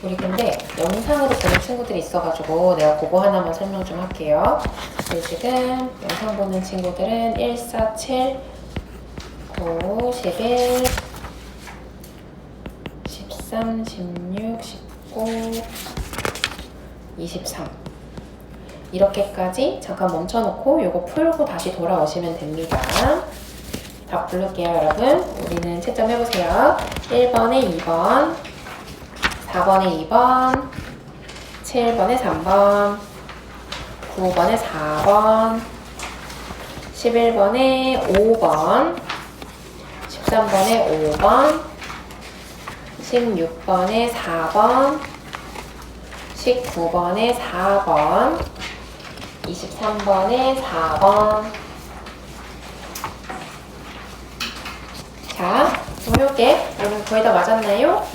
우리 근데 영상으로 보는 친구들이 있어가지고 내가 그거 하나만 설명 좀 할게요. 우리 지금 영상 보는 친구들은 1, 4, 7, 9, 11, 13, 16, 19, 23 이렇게까지 잠깐 멈춰놓고 요거 풀고 다시 돌아오시면 됩니다. 다 부를게요, 여러분. 우리는 채점 해보세요. 1번에 2번, 4번에 2번, 7번에 3번, 9번에 4번, 11번에 5번, 13번에 5번, 16번에 4번, 19번에 4번, 23번에 4번. 자, 한번 해볼게. 여러분 거의 다 맞았나요?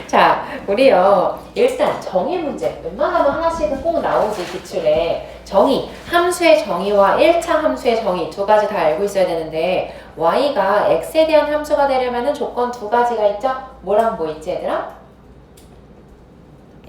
자, 우리요. 일단 정의 문제. 웬만하면 하나씩은 꼭 나오지, 기출에. 정의. 함수의 정의와 1차 함수의 정의 두 가지 다 알고 있어야 되는데 y가 x에 대한 함수가 되려면 조건 두 가지가 있죠? 뭐랑 뭐 있지, 얘들아?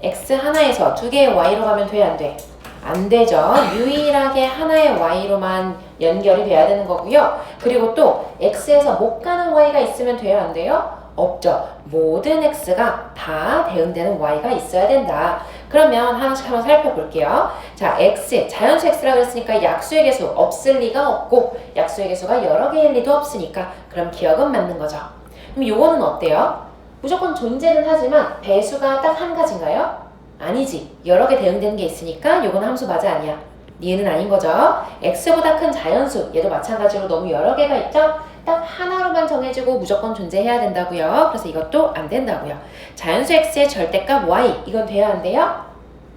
x 하나에서 두 개의 y로 가면 돼, 안 돼? 안 되죠. 유일하게 하나의 y로만 연결이 돼야 되는 거고요. 그리고 또 x에서 못 가는 y가 있으면 돼요, 안 돼요? 없죠. 모든 x가 다 대응되는 y가 있어야 된다. 그러면 하나씩 한번 살펴볼게요. 자, x, 자연수 x라고 했으니까 약수의 개수 없을 리가 없고 약수의 개수가 여러 개일 리도 없으니까 그럼 기억은 맞는 거죠. 그럼 요거는 어때요? 무조건 존재는 하지만 배수가 딱 한 가지인가요? 아니지. 여러 개 대응되는 게 있으니까 요거는 함수 맞아, 아니야? 얘는 아닌 거죠. x보다 큰 자연수, 얘도 마찬가지로 너무 여러 개가 있죠? 딱 하나로만 정해지고 무조건 존재해야 된다고요. 그래서 이것도 안 된다고요. 자연수 x의 절대값 y, 이건 돼야 안 돼요?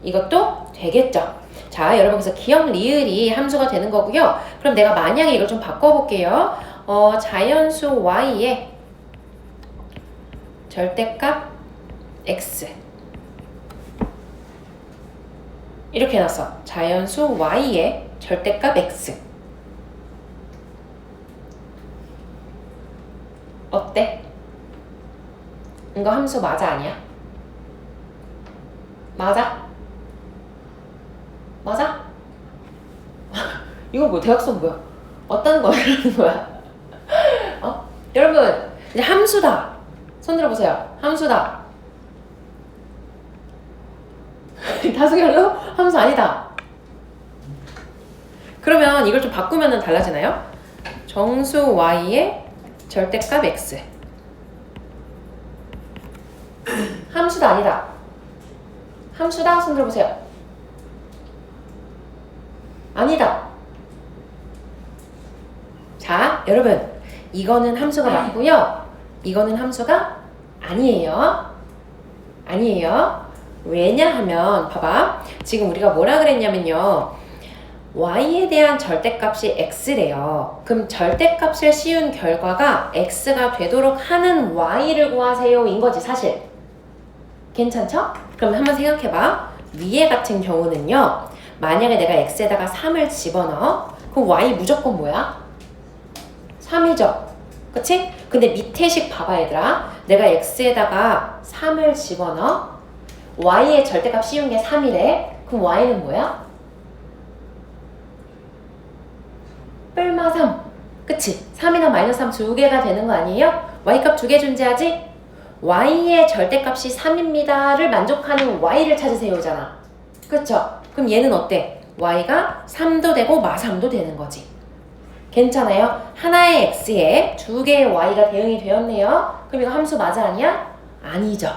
이것도 되겠죠. 자, 여러분 그래서 기억 리을이 함수가 되는 거고요. 그럼 내가 만약에 이걸 좀 바꿔볼게요. 자연수 y의 절대값 x 이렇게 해놨어. 자연수 y의 절대값 x. 어때? 이거 함수 맞아, 아니야? 맞아? 맞아? 이거 뭐 대각선 뭐야? 어떤 거 이러는 거야? 여러분 이제 함수다. 손 들어보세요. 함수다. 다수결로 함수 아니다. 그러면 이걸 좀 바꾸면 달라지나요? 정수 y의 절대값 x. 함수다, 아니다. 함수다. 손 들어보세요. 아니다. 자, 여러분 이거는 함수가 맞고요. 이거는 함수가 아니에요. 아니에요. 왜냐하면 봐봐. 지금 우리가 뭐라 그랬냐면요. y에 대한 절대값이 x래요. 그럼 절대값을 씌운 결과가 x가 되도록 하는 y를 구하세요 인 거지, 사실. 괜찮죠? 그럼 한번 생각해봐. 위에 같은 경우는요. 만약에 내가 x에다가 3을 집어넣어. 그럼 y 무조건 뭐야? 3이죠. 그치? 근데 밑에 식 봐봐, 얘들아. 내가 x에다가 3을 집어넣어. y의 절대값 씌운 게 3이래. 그럼 y는 뭐야? 뿔마 3. 그치? 3이나 마이너스 3 두 개가 되는 거 아니에요? y값 두 개 존재하지? y의 절대값이 3입니다를 만족하는 y를 찾으세요 잖아. 그쵸? 그럼 얘는 어때? y가 3도 되고 마 3도 되는 거지. 괜찮아요? 하나의 x에 두 개의 y가 대응이 되었네요. 그럼 이거 함수 맞아, 아니야? 아니죠.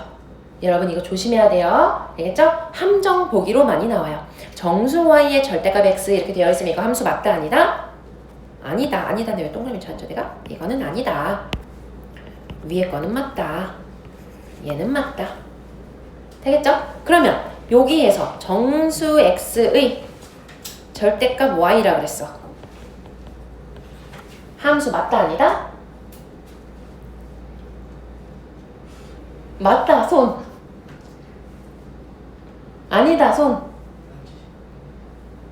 여러분 이거 조심해야 돼요. 알겠죠? 함정 보기로 많이 나와요. 정수 y의 절대값 x 이렇게 되어 있으면 이거 함수 맞다, 아니다? 아니다. 아니다인데 왜 동그라미 쳐놨죠, 내가? 이거는 아니다. 위에 거는 맞다. 얘는 맞다. 되겠죠? 그러면 여기에서 정수 x의 절대값 y라 그랬어. 함수 맞다, 아니다? 맞다, 손. 아니다, 손.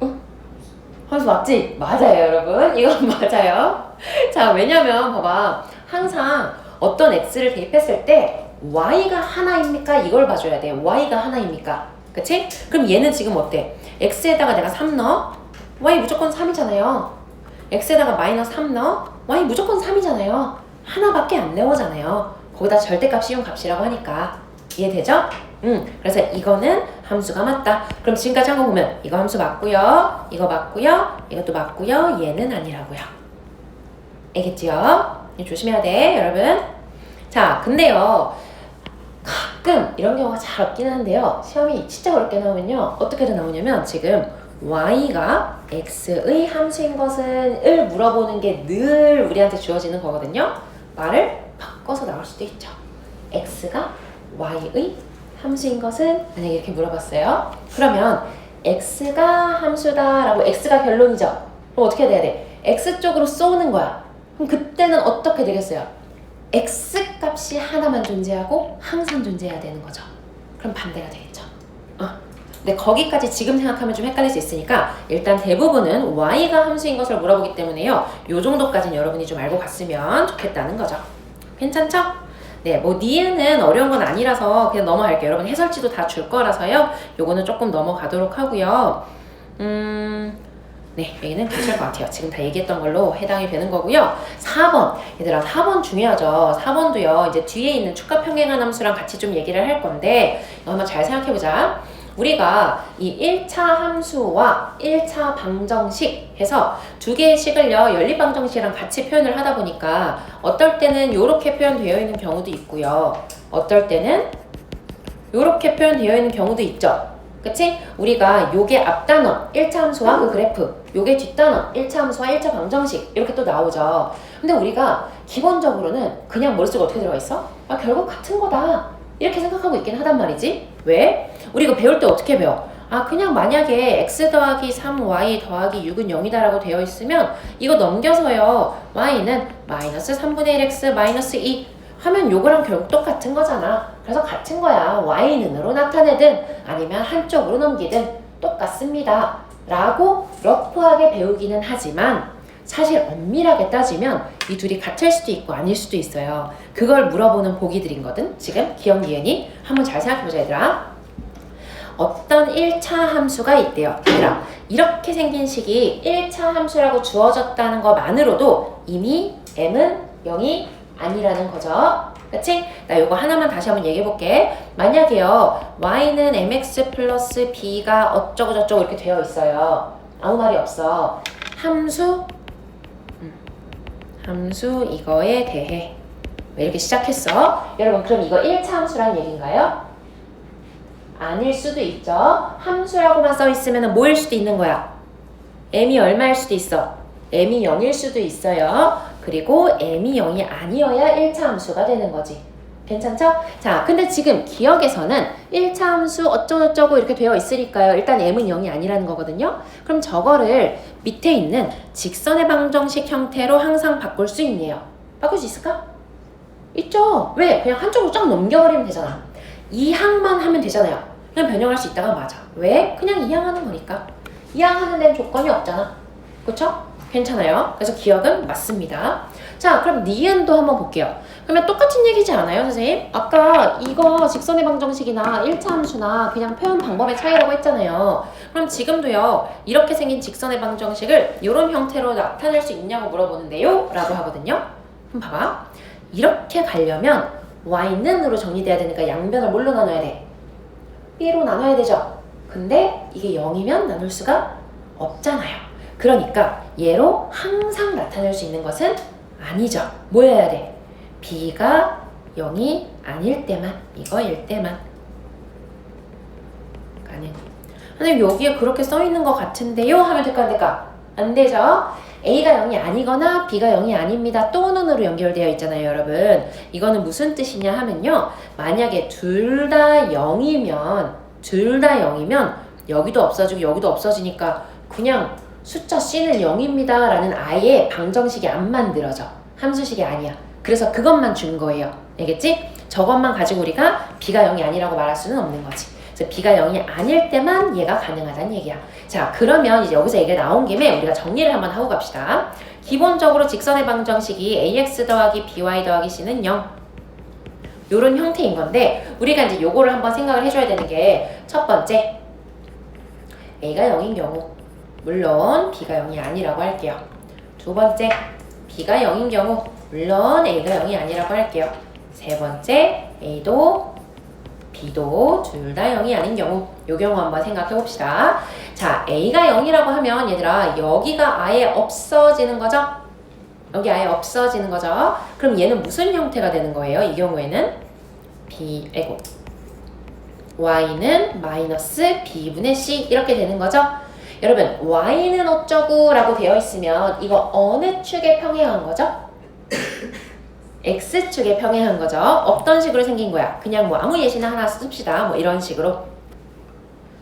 응? 함수 맞지? 맞아요, 여러분. 이건 맞아요. 자, 왜냐면 봐봐. 항상 어떤 x를 대입했을 때 y가 하나입니까? 이걸 봐줘야 돼. y가 하나입니까? 그치? 그럼 얘는 지금 어때? x에다가 내가 3 넣어? y 무조건 3이잖아요. x에다가 마이너스 3 넣어? y 무조건 3이잖아요. 하나밖에 안 나오잖아요. 거기다 절대값 씌운 값이라고 하니까. 이해되죠? 그래서 이거는 함수가 맞다. 그럼 지금까지 한 거 보면 이거 함수 맞고요. 이거 맞고요. 이것도 맞고요. 얘는 아니라고요. 알겠지요? 조심해야 돼, 여러분. 자, 근데요. 가끔 이런 경우가 잘 없기는 한데요. 시험이 진짜 어렵게 나오면요. 어떻게든 나오냐면 지금 y가 x의 함수인 것은 을 물어보는 게 늘 우리한테 주어지는 거거든요. 말을 바꿔서 나올 수도 있죠. x가 y의 함수인 것은 만약에 이렇게 물어봤어요. 그러면 x가 함수다라고 x가 결론이죠. 그럼 어떻게 돼야 돼? x 쪽으로 쏘는 거야. 그럼 그때는 어떻게 되겠어요? x 값이 하나만 존재하고 항상 존재해야 되는 거죠. 그럼 반대가 되겠죠. 근데 거기까지 지금 생각하면 좀 헷갈릴 수 있으니까 일단 대부분은 y가 함수인 것을 물어보기 때문에요. 요 정도까지는 여러분이 좀 알고 갔으면 좋겠다는 거죠. 괜찮죠? 네, 뭐 니은은 어려운 건 아니라서 그냥 넘어갈게요. 여러분 해설지도 다 줄 거라서요. 요거는 조금 넘어가도록 하고요. 네, 여기는 괜찮을 것 같아요. 지금 다 얘기했던 걸로 해당이 되는 거고요. 4번. 얘들아, 4번 중요하죠. 4번도요. 이제 뒤에 있는 축과 평행한 함수랑 같이 좀 얘기를 할 건데 이거 한번 잘 생각해보자. 우리가 이 1차 함수와 1차 방정식 해서 두 개의 식을요 연립방정식이랑 같이 표현을 하다 보니까 어떨 때는 이렇게 표현되어 있는 경우도 있고요. 어떨 때는 이렇게 표현되어 있는 경우도 있죠. 그치? 우리가 요게 앞단원 1차 함수와 그 그래프, 요게 뒷단원 1차 함수와 1차 방정식 이렇게 또 나오죠. 근데 우리가 기본적으로는 그냥 머릿속에 어떻게 들어가 있어? 결국 같은 거다 이렇게 생각하고 있긴 하단 말이지. 왜? 우리 이거 배울 때 어떻게 배워? 그냥 만약에 x 더하기 3y 더하기 6은 0이다 라고 되어 있으면 이거 넘겨서요 y는 마이너스 3분의 1x 마이너스 2 하면 요거랑 결국 똑같은 거잖아. 그래서 같은 거야. y는으로 나타내든 아니면 한쪽으로 넘기든 똑같습니다 라고 러프하게 배우기는 하지만 사실 엄밀하게 따지면 이 둘이 같을 수도 있고 아닐 수도 있어요. 그걸 물어보는 보기들이거든. 지금 기억 니은이 한번 잘 생각해보자 얘들아. 어떤 1차 함수가 있대요. 얘들아, 이렇게 생긴 식이 1차 함수라고 주어졌다는 것만으로도 이미 m은 0이 아니라는 거죠. 그치? 나 요거 하나만 다시 한번 얘기해볼게. 만약에요 y는 mx 플러스 b가 어쩌고 저쩌고 이렇게 되어 있어요. 아무 말이 없어. 함수 이거에 대해 왜 이렇게 시작했어? 여러분 그럼 이거 1차 함수란 얘기인가요? 아닐 수도 있죠. 함수라고만 써있으면 뭐일 수도 있는 거야? m이 얼마일 수도 있어? m이 0일 수도 있어요. 그리고 m이 0이 아니어야 1차 함수가 되는 거지. 괜찮죠? 자, 근데 지금 기억에서는 1차 함수 어쩌고저쩌고 이렇게 되어 있으니까요. 일단 m은 0이 아니라는 거거든요. 그럼 저거를 밑에 있는 직선의 방정식 형태로 항상 바꿀 수 있네요. 바꿀 수 있을까? 있죠. 왜? 그냥 한쪽으로 쫙 넘겨버리면 되잖아. 이항만 하면 되잖아요. 그냥 변형할 수 있다가 맞아. 왜? 그냥 이항하는 거니까. 이항하는 데는 조건이 없잖아. 그쵸? 괜찮아요. 그래서 기억은 맞습니다. 자, 그럼 니은도 한번 볼게요. 그러면 똑같은 얘기지 않아요, 선생님? 아까 이거 직선의 방정식이나 1차 함수나 그냥 표현 방법의 차이라고 했잖아요. 그럼 지금도요, 이렇게 생긴 직선의 방정식을 이런 형태로 나타낼 수 있냐고 물어보는데요? 라고 하거든요. 그럼 봐봐. 이렇게 가려면 y는으로 정리돼야 되니까 양변을 뭘로 나눠야 돼? b로 나눠야 되죠. 근데 이게 0이면 나눌 수가 없잖아요. 그러니까 얘로 항상 나타낼 수 있는 것은 아니죠. 뭐 해야 돼? b가 0이 아닐 때만, 이거일 때만. 선생님 여기에 그렇게 써있는 것 같은데요? 하면 될까 안 될까? 안 되죠? a가 0이 아니거나 b가 0이 아닙니다. 또는으로 연결되어 있잖아요, 여러분. 이거는 무슨 뜻이냐 하면요. 만약에 둘 다 0이면 여기도 없어지고 여기도 없어지니까 그냥 숫자 c는 0입니다 라는 아예 방정식이 안 만들어져. 함수식이 아니야. 그래서 그것만 준 거예요. 알겠지? 저것만 가지고 우리가 b가 0이 아니라고 말할 수는 없는 거지. 그래서 b가 0이 아닐 때만 얘가 가능하다는 얘기야. 자, 그러면 이제 여기서 얘기가 나온 김에 우리가 정리를 한번 하고 갑시다. 기본적으로 직선의 방정식이 ax 더하기 by 더하기 c는 0. 요런 형태인 건데 우리가 이제 요거를 한번 생각을 해줘야 되는 게 첫 번째, a가 0인 경우 물론 b가 0이 아니라고 할게요. 두 번째, b가 0인 경우 물론 a가 0이 아니라고 할게요. 세 번째, a도 b도 둘 다 0이 아닌 경우, 요 경우 한번 생각해 봅시다. 자, a가 0이라고 하면 얘들아 여기가 아예 없어지는 거죠? 여기 아예 없어지는 거죠? 그럼 얘는 무슨 형태가 되는 거예요? 이 경우에는 y는 마이너스 b분의 c 이렇게 되는 거죠? 여러분 y는 어쩌고 라고 되어 있으면 이거 어느 축에 평행한 거죠? x축에 평행한 거죠. 어떤 식으로 생긴 거야? 그냥 뭐 아무 예시나 하나 씁시다. 뭐 이런 식으로.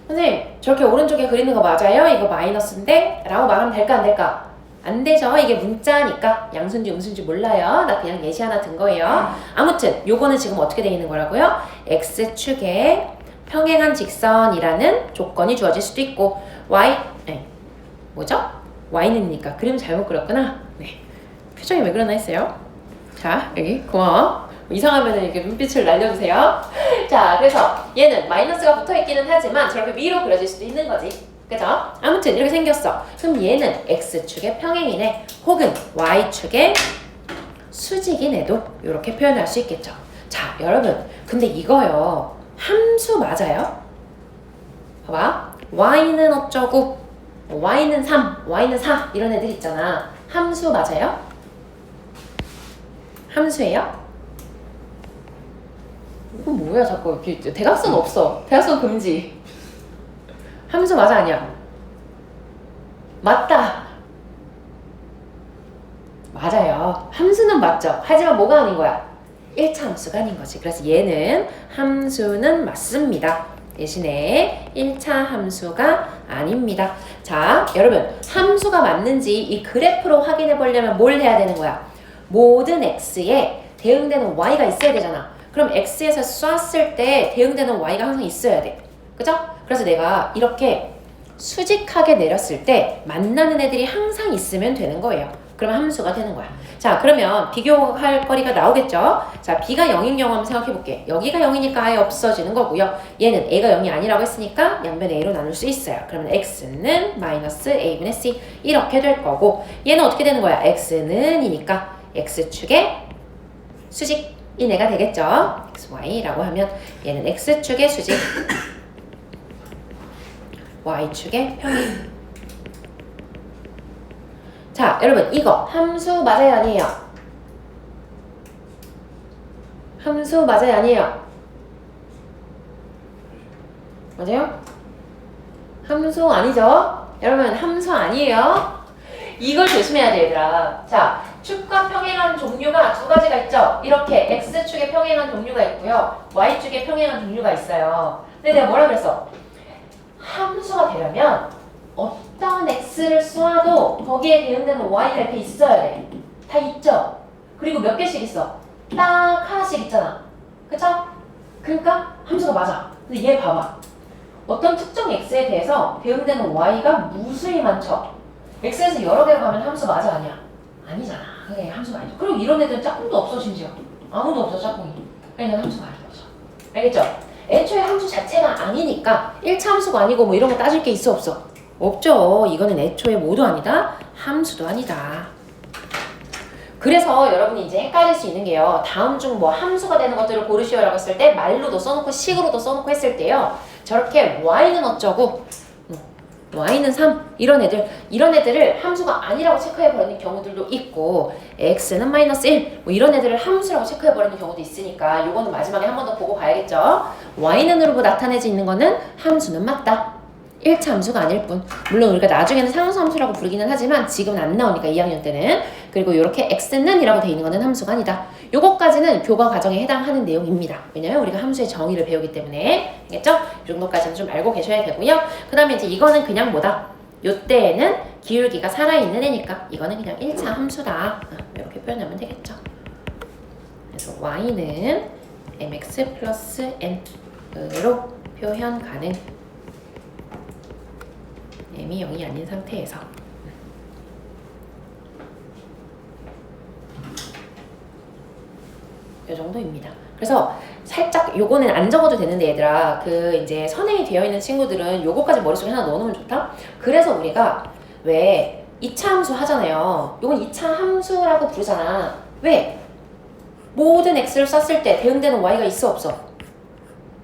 선생님 저렇게 오른쪽에 그리는 거 맞아요? 이거 마이너스인데? 라고 말하면 될까 안 될까? 안 되죠. 이게 문자니까 양수인지 음수인지 몰라요. 나 그냥 예시 하나 든 거예요. 아무튼 요거는 지금 어떻게 되어 있는 거라고요? x축에 평행한 직선이라는 조건이 주어질 수도 있고 뭐죠? y는니까 그림 잘못 그렸구나. 네. 표정이 왜 그러나 했어요. 자, 여기 고마워. 이상하면 이렇게 눈빛을 날려주세요. 자, 그래서 얘는 마이너스가 붙어있기는 하지만 저렇게 위로 그려질 수도 있는 거지. 그죠? 아무튼 이렇게 생겼어. 그럼 얘는 x축의 평행이네. 혹은 y축의 수직이네도 이렇게 표현할 수 있겠죠. 자, 여러분 근데 이거요 함수 맞아요? 봐봐. y는 어쩌고 y는 3, y는 4 이런 애들 있잖아. 함수 맞아요? 함수예요? 이거 뭐야 자꾸 이렇게 대각선 없어. 대각선 금지. 함수 맞아 아니야? 맞다. 맞아요. 함수는 맞죠. 하지만 뭐가 아닌 거야? 1차 함수가 아닌 거지. 그래서 얘는 함수는 맞습니다. 대신에 1차 함수가 아닙니다. 자, 여러분 함수가 맞는지 이 그래프로 확인해 보려면 뭘 해야 되는 거야? 모든 x에 대응되는 y가 있어야 되잖아. 그럼 x에서 쐈을 때 대응되는 y가 항상 있어야 돼. 그죠? 그래서 내가 이렇게 수직하게 내렸을 때 만나는 애들이 항상 있으면 되는 거예요. 그러면 함수가 되는 거야. 자, 그러면 비교할 거리가 나오겠죠? 자, b가 0인 경우 한번 생각해 볼게. 여기가 0이니까 아예 없어지는 거고요. 얘는 a가 0이 아니라고 했으니까 양변 a로 나눌 수 있어요. 그러면 x는 마이너스 a분의 c 이렇게 될 거고 얘는 어떻게 되는 거야? x는 이니까 x축의 수직인 애가 되겠죠? xy라고 하면 얘는 x축의 수직 y축의 평행. 자, 여러분 이거 함수 맞아요 아니에요? 함수 맞아요 아니에요? 맞아요? 함수 아니죠? 여러분 함수 아니에요? 이걸 조심해야 돼 얘들아. 자, 축과 평행한 종류가 두 가지가 있죠? 이렇게 x축에 평행한 종류가 있고요 y축에 평행한 종류가 있어요. 근데 내가 뭐라 그랬어? 함수가 되려면 어떤 x를 쏘아도 거기에 대응되는 y가 이렇게 있어야 돼. 다 있죠? 그리고 몇 개씩 있어? 딱 하나씩 있잖아. 그쵸? 그러니까 함수가 맞아. 근데 얘 봐봐. 어떤 특정 x에 대해서 대응되는 y가 무수히 많죠? x에서 여러 개로 가면 함수 맞아 아니야? 아니잖아. 그게 함수가 아니죠. 그리고 이런 애들은 짝꿍도 없어 심지어. 아무도 없어 짝꿍이. 그러니까 함수가 아닌 거죠. 알겠죠? 애초에 함수 자체가 아니니까 1차 함수가 아니고 뭐 이런 거 따질 게 있어 없어? 없죠. 이거는 애초에 뭐도 아니다. 함수도 아니다. 그래서 여러분이 이제 헷갈릴 수 있는 게요. 다음 중 뭐 함수가 되는 것들을 고르시오라고 했을 때 말로도 써놓고 식으로도 써놓고 했을 때요. 저렇게 y는 어쩌고 y는 3 이런 애들을 함수가 아니라고 체크해버리는 경우들도 있고 x는 마이너스 1 뭐 이런 애들을 함수라고 체크해버리는 경우도 있으니까 요거는 마지막에 한 번 더 보고 가야겠죠. y는으로 나타내지 있는 거는 함수는 맞다. 1차 함수가 아닐 뿐. 물론 우리가 나중에는 상수 함수라고 부르기는 하지만 지금은 안 나오니까 2학년 때는. 그리고 이렇게 x는 이라고 돼 있는 거는 함수가 아니다. 요거까지는 교과 과정에 해당하는 내용입니다. 왜냐면 우리가 함수의 정의를 배우기 때문에. 알겠죠? 이 정도까지는 좀 알고 계셔야 되고요. 그 다음에 이제 이거는 그냥 뭐다? 요때에는 기울기가 살아있는 애니까 이거는 그냥 1차 함수다. 이렇게 표현하면 되겠죠. 그래서 y는 mx 플러스 n으로 표현 가능. m이 0이 아닌 상태에서. 이 정도입니다. 그래서 살짝 요거는 안 적어도 되는데 얘들아, 그 이제 선행이 되어 있는 친구들은 요거까지 머릿속에 하나 넣어놓으면 좋다. 그래서 우리가 왜 2차 함수 하잖아요. 요건 2차 함수라고 부르잖아. 왜? 모든 x를 썼을 때 대응되는 y가 있어 없어?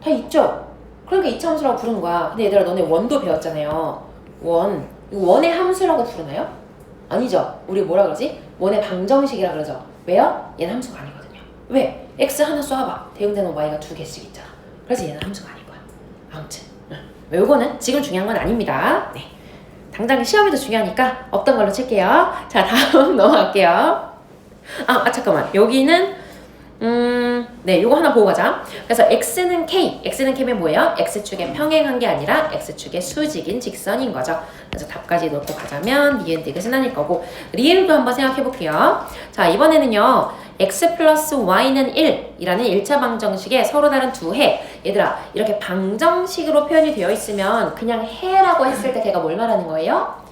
다 있죠? 그러니까 2차 함수라고 부르는 거야. 근데 얘들아, 너네 원도 배웠잖아요. 원. 이거 원의 함수라고 부르나요? 아니죠. 우리 뭐라 그러지? 원의 방정식이라 그러죠. 왜요? 얘는 함수가 아니거든요. 왜? x 하나 쏴봐. 대응되는 y가 2개씩 있잖아. 그래서 얘는 함수가 아닌 거야. 아무튼 요거는 지금 중요한 건 아닙니다. 네. 당장 시험에도 중요하니까 없던 걸로 칠게요. 자, 다음 넘어갈게요. 잠깐만. 여기는 네, 요거 하나 보고 가자. 그래서 x는 k면 뭐예요? x축에 평행한 게 아니라 x축에 수직인 직선인 거죠. 그래서 답까지 놓고 가자면 니은 디귿은 아닐 거고, 리을도 한번 생각해 볼게요. 자, 이번에는요, x 플러스 y는 1이라는 1차 방정식에 서로 다른 두 해. 얘들아, 이렇게 방정식으로 표현이 되어 있으면 그냥 해라고 했을 때 걔가 뭘 말하는 거예요?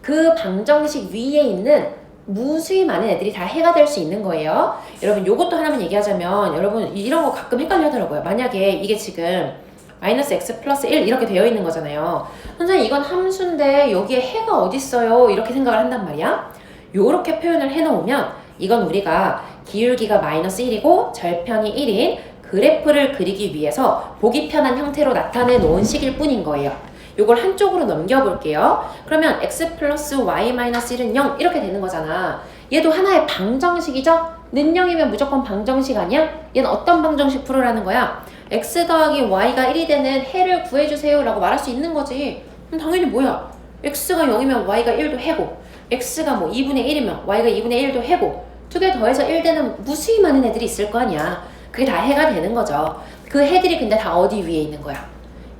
그 방정식 위에 있는 무수히 많은 애들이 다 해가 될 수 있는 거예요. 여러분, 요것도 하나만 얘기하자면, 여러분 이런 거 가끔 헷갈려 하더라고요. 만약에 이게 지금 마이너스 x 플러스 1 이렇게 되어 있는 거잖아요. 선생님, 이건 함수인데 여기에 해가 어딨어요? 이렇게 생각을 한단 말이야. 요렇게 표현을 해놓으면 이건 우리가 기울기가 마이너스 1이고 절편이 1인 그래프를 그리기 위해서 보기 편한 형태로 나타내 놓은 식일 뿐인 거예요. 요걸 한쪽으로 넘겨볼게요. 그러면 x 플러스 y 마이너스 1은 0 이렇게 되는 거잖아. 얘도 하나의 방정식이죠? 는 0이면 무조건 방정식 아니야? 얘는 어떤 방정식 풀으라는 거야? x 더하기 y가 1이 되는 해를 구해주세요 라고 말할 수 있는 거지. 그럼 당연히 뭐야? x가 0이면 y가 1도 해고, x가 뭐 2분의 1이면 y가 2분의 1도 해고, 두 개 더해서 1 되는 무수히 많은 애들이 있을 거 아니야. 그게 다 해가 되는 거죠. 그 해들이 근데 다 어디 위에 있는 거야?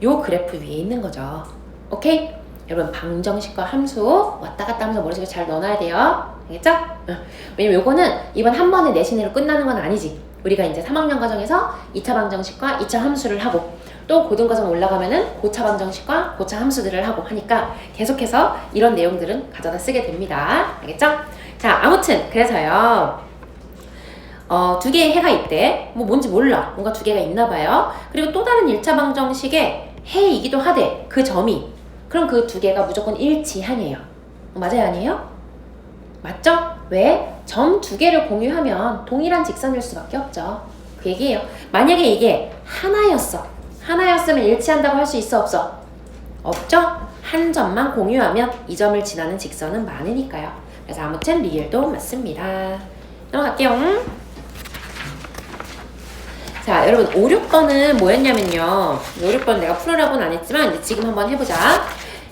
요 그래프 위에 있는 거죠. 오케이? 여러분, 방정식과 함수 왔다 갔다 하면서 머릿속에 잘 넣어놔야 돼요. 알겠죠? 왜냐면 요거는 이번 한 번에 내신으로 끝나는 건 아니지. 우리가 이제 3학년 과정에서 2차 방정식과 2차 함수를 하고, 또 고등과정 올라가면은 고차 방정식과 고차 함수들을 하고 하니까 계속해서 이런 내용들은 가져다 쓰게 됩니다. 알겠죠? 자, 아무튼 그래서요, 두 개의 해가 있대. 뭐 뭔지 몰라. 뭔가 두 개가 있나 봐요. 그리고 또 다른 1차 방정식에 해이기도 하대. 그 점이. 그럼 그 두 개가 무조건 일치하네요. 맞아요, 아니에요? 맞죠? 왜? 점 두 개를 공유하면 동일한 직선일 수밖에 없죠. 그 얘기예요. 만약에 이게 하나였으면 일치한다고 할 수 있어, 없어? 없죠? 한 점만 공유하면 이 점을 지나는 직선은 많으니까요. 그래서 아무튼 리을도 맞습니다. 넘어갈게요. 자, 여러분 5, 6번은 뭐였냐면요. 5, 6번 내가 풀으라고는 안 했지만 이제 지금 한번 해보자.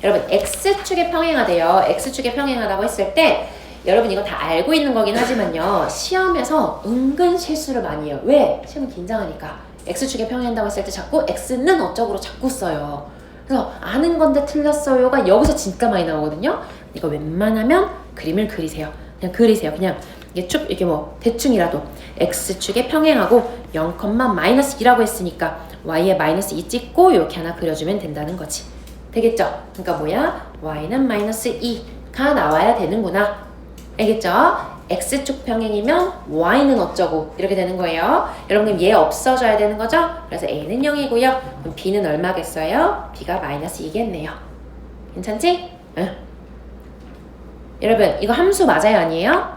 여러분, x축에 평행하대요. x축에 평행하다고 했을 때 여러분 이거 다 알고 있는 거긴 하지만요, 시험에서 은근 실수를 많이 해요. 왜? 시험 긴장하니까. x축에 평행한다고 했을 때 자꾸 x는 어쩌고로 자꾸 써요. 그래서 아는 건데 틀렸어요가 여기서 진짜 많이 나오거든요. 이거 웬만하면 그림을 그리세요. 그냥 그리세요. 그냥 이게 쭉 이게 뭐 대충이라도 x축에 평행하고 0, 마이너스 2라고 했으니까 y에 마이너스 2 찍고 이렇게 하나 그려주면 된다는 거지. 되겠죠? 그러니까 뭐야? y는 마이너스 2가 나와야 되는구나. 알겠죠? x축 평행이면 y는 어쩌고 이렇게 되는 거예요. 여러분, 얘 없어져야 되는 거죠? 그래서 a는 0이고요. 그럼 b는 얼마겠어요? b가 마이너스 2겠네요. 괜찮지? 응. 여러분, 이거 함수 맞아요, 아니에요?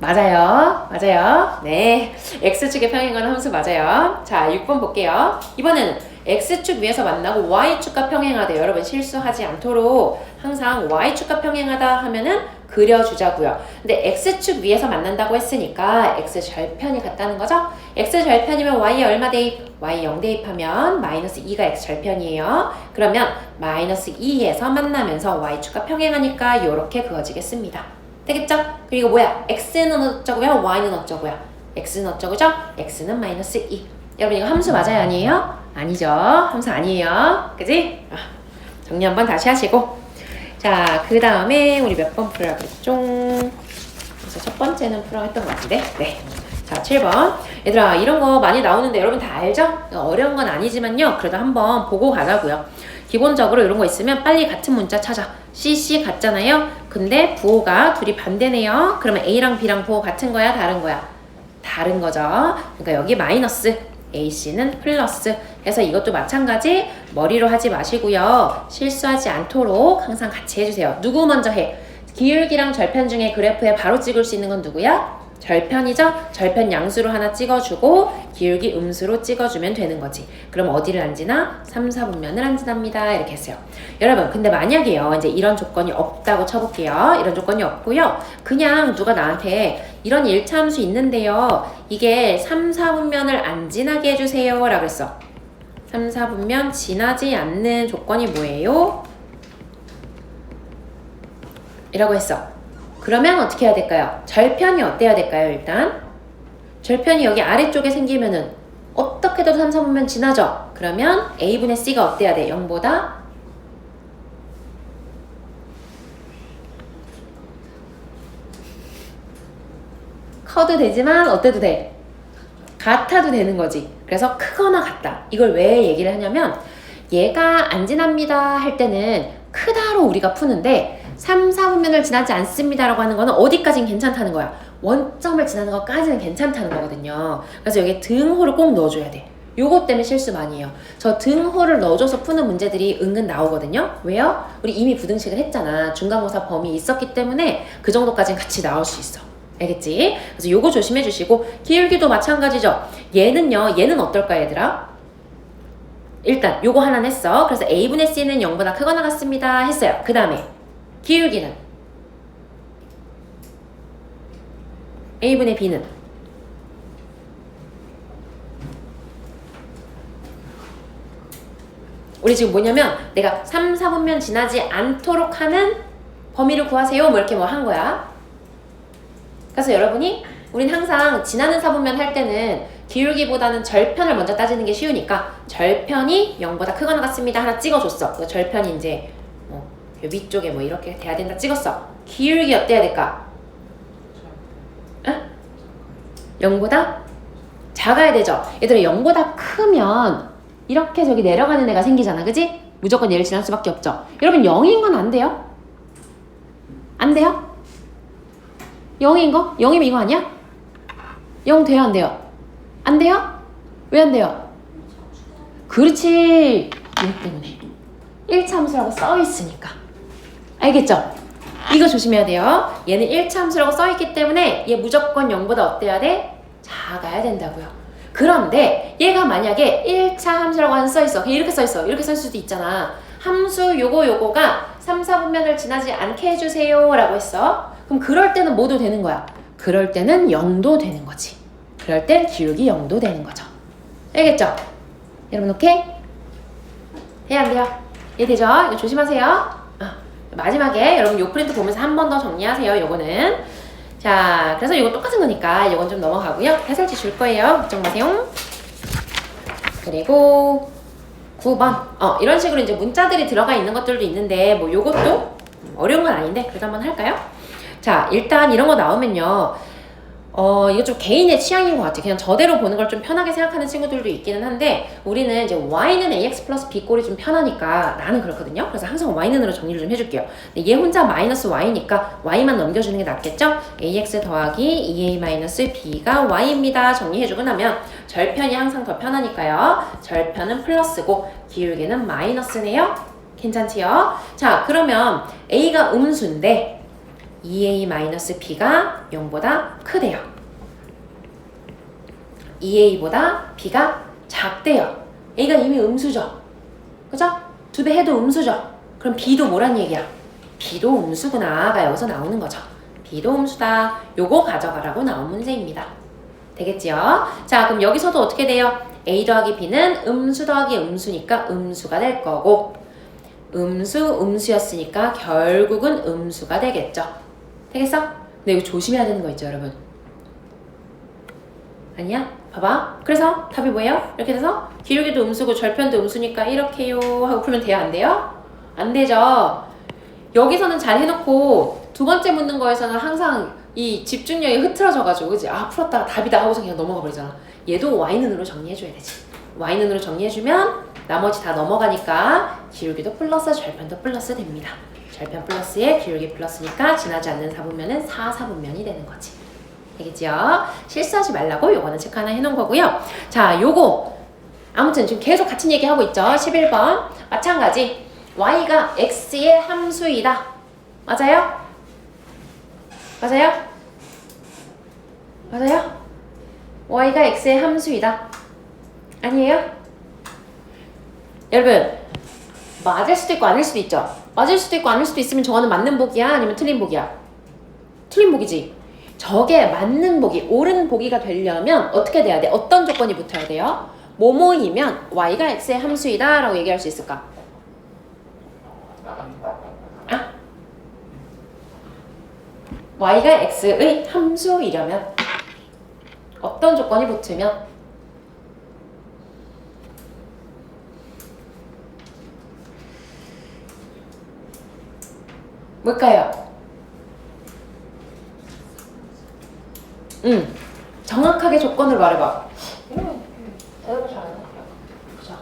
맞아요. 네. x축의 평행하는 함수 맞아요. 자, 6번 볼게요. 이번에는 x축 위에서 만나고 y축과 평행하대. 여러분, 실수하지 않도록 항상 y축과 평행하다 하면은 그려주자고요. 근데 x축 위에서 만난다고 했으니까 x절편이 같다는 거죠? x절편이면 y에 얼마 대입? y 0 대입하면 마이너스 2가 x절편이에요. 그러면 마이너스 2에서 만나면서 y축과 평행하니까 이렇게 그어지겠습니다. 되겠죠? 그리고 뭐야? x는 어쩌고요? y는 어쩌고요? x는 어쩌고죠? x는 마이너스 2. 여러분, 이거 함수 맞아요, 아니에요? 아니죠. 함수 아니에요. 그지? 정리 한번 다시 하시고. 자, 그 다음에 우리 몇 번 풀으라고 했죠? 그래서 첫 번째는 풀어 했던 것 같은데. 네. 자, 7번. 얘들아, 이런 거 많이 나오는데 여러분 다 알죠? 어려운 건 아니지만요. 그래도 한번 보고 가자고요. 기본적으로 이런 거 있으면 빨리 같은 문자 찾아. CC 같잖아요? 근데 부호가 둘이 반대네요. 그러면 A랑 B랑 부호 같은 거야? 다른 거야? 다른 거죠. 그러니까 여기 마이너스, AC는 플러스. 해서 이것도 마찬가지 머리로 하지 마시고요. 실수하지 않도록 항상 같이 해주세요. 누구 먼저 해? 기울기랑 절편 중에 그래프에 바로 찍을 수 있는 건 누구야? 절편이죠? 절편 양수로 하나 찍어주고 기울기 음수로 찍어주면 되는 거지. 그럼 어디를 안 지나? 3, 4분면을 안 지납니다. 이렇게 했어요. 여러분, 근데 만약에요. 이제 이런 조건이 없다고 쳐볼게요. 이런 조건이 없고요. 그냥 누가 나한테 이런 1차 함수 있는데요. 이게 3, 4분면을 안 지나게 해주세요. 라고 했어. 3, 4분면 지나지 않는 조건이 뭐예요? 이라고 했어. 그러면 어떻게 해야 될까요? 절편이 어때야 될까요? 일단 절편이 여기 아래쪽에 생기면은 어떻게 해도 3, 4분면 지나죠? 그러면 A분의 C가 어때야 돼? 0보다 커도 되지만 어때도 돼? 같아도 되는 거지. 그래서 크거나 같다. 이걸 왜 얘기를 하냐면 얘가 안 지납니다 할 때는 크다로 우리가 푸는데 3, 4분면을 지나지 않습니다 라고 하는 거는 어디까진 괜찮다는 거야. 원점을 지나는 것까지는 괜찮다는 거거든요. 그래서 여기에 등호를 꼭 넣어줘야 돼. 요것 때문에 실수 많이 해요. 저 등호를 넣어줘서 푸는 문제들이 은근 나오거든요. 왜요? 우리 이미 부등식을 했잖아. 중간고사 범위 있었기 때문에 그 정도까지는 같이 나올 수 있어. 알겠지? 그래서 요거 조심해 주시고 기울기도 마찬가지죠. 얘는 어떨까 얘들아? 일단 요거 하나 냈어. 그래서 A분의 C는 0보다 크거나 같습니다 했어요. 그 다음에 기울기는 A분의 B는 우리 지금 뭐냐면 내가 3, 4분면 지나지 않도록 하는 범위를 구하세요 뭐 이렇게 뭐 한 거야. 그래서 여러분이 우린 항상 지나는 4분면 할 때는 기울기보다는 절편을 먼저 따지는 게 쉬우니까 절편이 0보다 크거나 같습니다 하나 찍어줬어. 그 절편이 이제 위쪽에 뭐 이렇게 돼야 된다 찍었어. 기울기 어때야 될까? 0보다 작아야 되죠. 얘들아 0보다 크면 이렇게 저기 내려가는 애가 생기잖아. 그지? 무조건 얘를 지날 수밖에 없죠. 여러분 0인 건 안 돼요? 안 돼요? 0인 거? 0이면 이거 아니야? 0 돼요? 안 돼요? 안 돼요? 왜 안 돼요? 그렇지. 얘 때문에 1차 함수라고 써있으니까. 알겠죠? 이거 조심해야 돼요. 얘는 1차 함수라고 써있기 때문에 얘 무조건 0보다 어때야 돼? 작아야 된다고요. 그런데 얘가 만약에 1차 함수라고 써있어. 그냥 이렇게 써있어. 이렇게 쓸 수도 있잖아. 함수 요거가 3, 4분면을 지나지 않게 해주세요 라고 했어. 그럼 그럴 때는 뭐도 되는 거야? 그럴 때는 0도 되는 거지. 그럴 땐 기울기 0도 되는 거죠. 알겠죠? 여러분 오케이? 해야 안 돼요? 이해되죠? 이거 조심하세요. 마지막에 여러분 요 프린트 보면서 한 번 더 정리하세요. 요거는 자, 그래서 이거 똑같은 거니까 요건 좀 넘어가고요. 해설지 줄 거예요. 걱정 마세요. 그리고 9번 이런 식으로 이제 문자들이 들어가 있는 것들도 있는데 뭐 요것도 어려운 건 아닌데 그래도 한번 할까요? 자, 일단 이런 거 나오면요. 이거 좀 개인의 취향인 것 같아. 그냥 저대로 보는 걸 좀 편하게 생각하는 친구들도 있기는 한데 우리는 이제 y는 ax 플러스 b 꼴이 좀 편하니까 나는 그렇거든요. 그래서 항상 y는으로 정리를 좀 해줄게요. 근데 얘 혼자 마이너스 y니까 y만 넘겨주는 게 낫겠죠? ax 더하기 2a 마이너스 b가 y입니다. 정리해주고 나면 절편이 항상 더 편하니까요. 절편은 플러스고 기울기는 마이너스네요. 괜찮지요? 자, 그러면 a가 음수인데 2a-b가 0보다 크대요. 2a보다 b가 작대요. a가 이미 음수죠. 그죠? 2배 해도 음수죠. 그럼 b도 뭐란 얘기야? b도 음수구나가 여기서 나오는 거죠. b도 음수다. 요거 가져가라고 나온 문제입니다. 되겠지요? 자, 그럼 여기서도 어떻게 돼요? a 더하기 b는 음수 더하기 음수니까 음수가 될 거고 음수였으니까 결국은 음수가 되겠죠. 되겠어? 근데 이거 조심해야 되는 거 있죠, 여러분? 아니야? 봐봐. 그래서 답이 뭐예요? 이렇게 돼서 기울기도 음수고 절편도 음수니까 이렇게요 하고 풀면 돼요? 안 돼요? 안 되죠. 여기서는 잘 해놓고 두 번째 묻는 거에서는 항상 이 집중력이 흐트러져가지고 그치? 아 풀었다가 답이다 하고서 그냥 넘어가 버리잖아. 얘도 y는으로 정리해줘야 되지. y는으로 정리해주면 나머지 다 넘어가니까 기울기도 플러스 절편도 플러스 됩니다. 절편 플러스에 기울기 플러스니까 지나지 않는 사분면은 4사분면이 되는 거지. 알겠죠? 실수하지 말라고 요거는 체크 하나 해놓은 거고요. 자, 요거 아무튼 지금 계속 같은 얘기 하고 있죠. 11번 마찬가지 y가 x의 함수이다. 맞아요? 맞아요? 맞아요? y가 x의 함수이다. 아니에요? 여러분 맞을 수도 있고 아닐 수도 있죠. 맞을 수도 있고 아닐 수도 있으면 저거는 맞는 복이야? 아니면 틀린 복이야? 틀린 복이지. 저게 맞는 복이 옳은 복이가 되려면 어떻게 돼야 돼? 어떤 조건이 붙어야 돼요? 뭐뭐이면 y가 x의 함수이다 라고 얘기할 수 있을까? 아? y가 x의 함수이려면 어떤 조건이 붙으면 뭘까요? 정확하게 조건을 말해봐. 대답을 잘 안 할게요. 보자.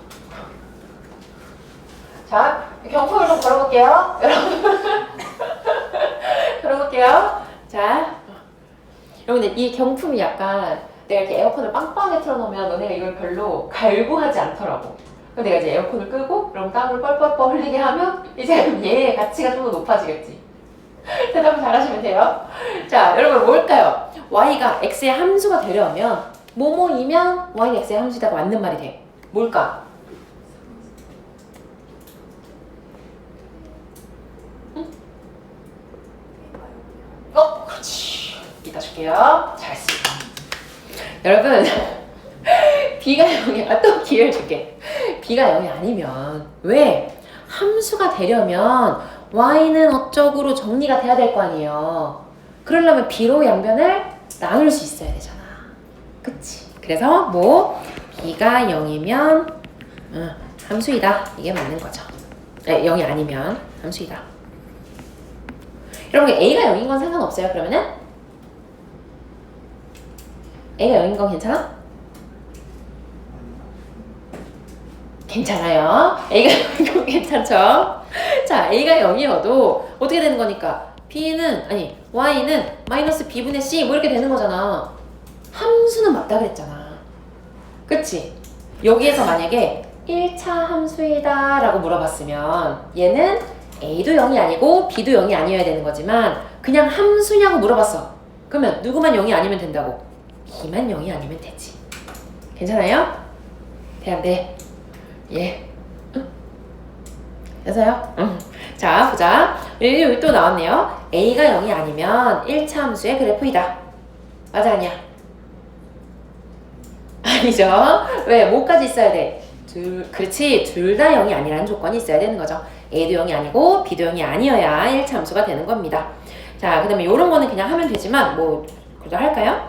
자, 경품을 좀 걸어볼게요. 여러분. 걸어볼게요. 자, 여러분들 이 경품이 약간 내가 이렇게 에어컨을 빵빵하게 틀어놓으면 너네가 이걸 별로 갈구하지 않더라고. 그럼 내가 이제 에어컨을 끄고 그럼 땀을 뻘뻘뻘 흘리게 하면 이제 얘의 가치가 좀 더 높아지겠지. 대답을 잘하시면 돼요. 자, 여러분 뭘까요? y가 x의 함수가 되려면 뭐뭐이면 y가 x의 함수이다가 맞는 말이 돼. 뭘까? 응? 그렇지. 이따 줄게요. 잘했습니다. 여러분 b가 0이야. 또 기회를 줄게. b가 0이 아니면 왜? 함수가 되려면 y는 어쩌고로 정리가 돼야 될 거 아니에요. 그러려면 b로 양변을 나눌 수 있어야 되잖아. 그치? 그래서 뭐 b가 0이면 함수이다. 이게 맞는 거죠. 0이 아니면 함수이다. 여러분 a가 0인 건 상관없어요. 그러면은 a가 0인 건 괜찮아? 괜찮아요. a가 0인 건 괜찮죠? 자, a가 0이어도 어떻게 되는 거니까 y는 마이너스 b분의 c 뭐 이렇게 되는 거잖아. 함수는 맞다 그랬잖아. 그치? 여기에서 만약에 1차 함수이다 라고 물어봤으면 얘는 a도 0이 아니고 b도 0이 아니어야 되는 거지만 그냥 함수냐고 물어봤어. 그러면 누구만 0이 아니면 된다고? b만 0이 아니면 되지. 괜찮아요? 돼야 돼. 예. 돼서요? 자, 보자. 여기 또 나왔네요. a가 0이 아니면 1차 함수의 그래프이다. 맞아, 아니야? 아니죠. 왜? 뭐까지 있어야 돼? 그렇지. 둘 다 0이 아니라는 조건이 있어야 되는 거죠. a도 0이 아니고 b도 0이 아니어야 1차 함수가 되는 겁니다. 자, 그 다음에 이런 거는 그냥 하면 되지만 뭐 그래도 할까요?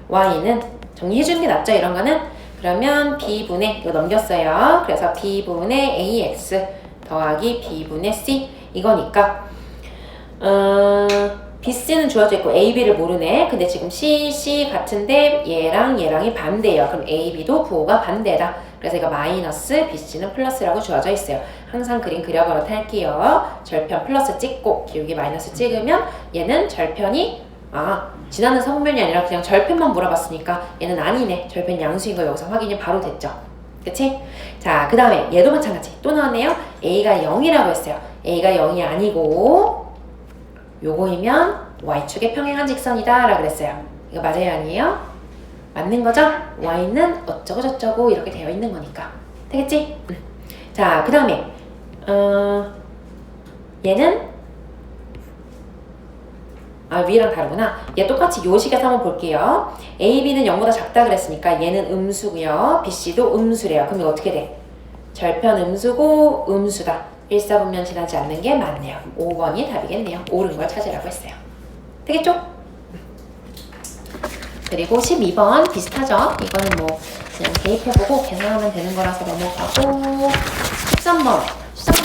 y는 정리해주는 게 낫죠. 이런 거는. 그러면 b분의 이거 넘겼어요. 그래서 b분의 ax 더하기 b분의 c 이거니까 bc는 주어져 있고 ab를 모르네. 근데 지금 c 같은데 얘랑이 반대예요. 그럼 ab도 부호가 반대다. 그래서 이거 마이너스 bc는 플러스라고 주어져 있어요. 항상 그림 그려버릇 할게요. 절편 플러스 찍고 기울기 마이너스 찍으면 얘는 절편이 지나는 성면이 아니라 그냥 절편만 물어봤으니까 얘는 아니네. 절편 양수인 거 여기서 확인이 바로 됐죠. 그치? 자, 그 다음에 얘도 마찬가지. 또 나왔네요. a가 0이라고 했어요. a가 0이 아니고 요거이면 y축의 평행한 직선이다 라고 그랬어요. 이거 맞아요? 아니에요? 맞는 거죠? y는 어쩌고 저쩌고 이렇게 되어 있는 거니까. 되겠지? 자, 그 다음에 얘는 위랑 다르구나. 얘 똑같이 요식에서 한번 볼게요. A, B는 0보다 작다 그랬으니까 얘는 음수고요. B, C도 음수래요. 그럼 이거 어떻게 돼? 절편 음수고 음수다. 1사분면 지나지 않는 게 맞네요. 5번이 답이겠네요. 옳은 걸 찾으라고 했어요. 되겠죠? 그리고 12번 비슷하죠? 이거는 뭐 그냥 대입해보고 계산하면 되는 거라서 넘어가고 13번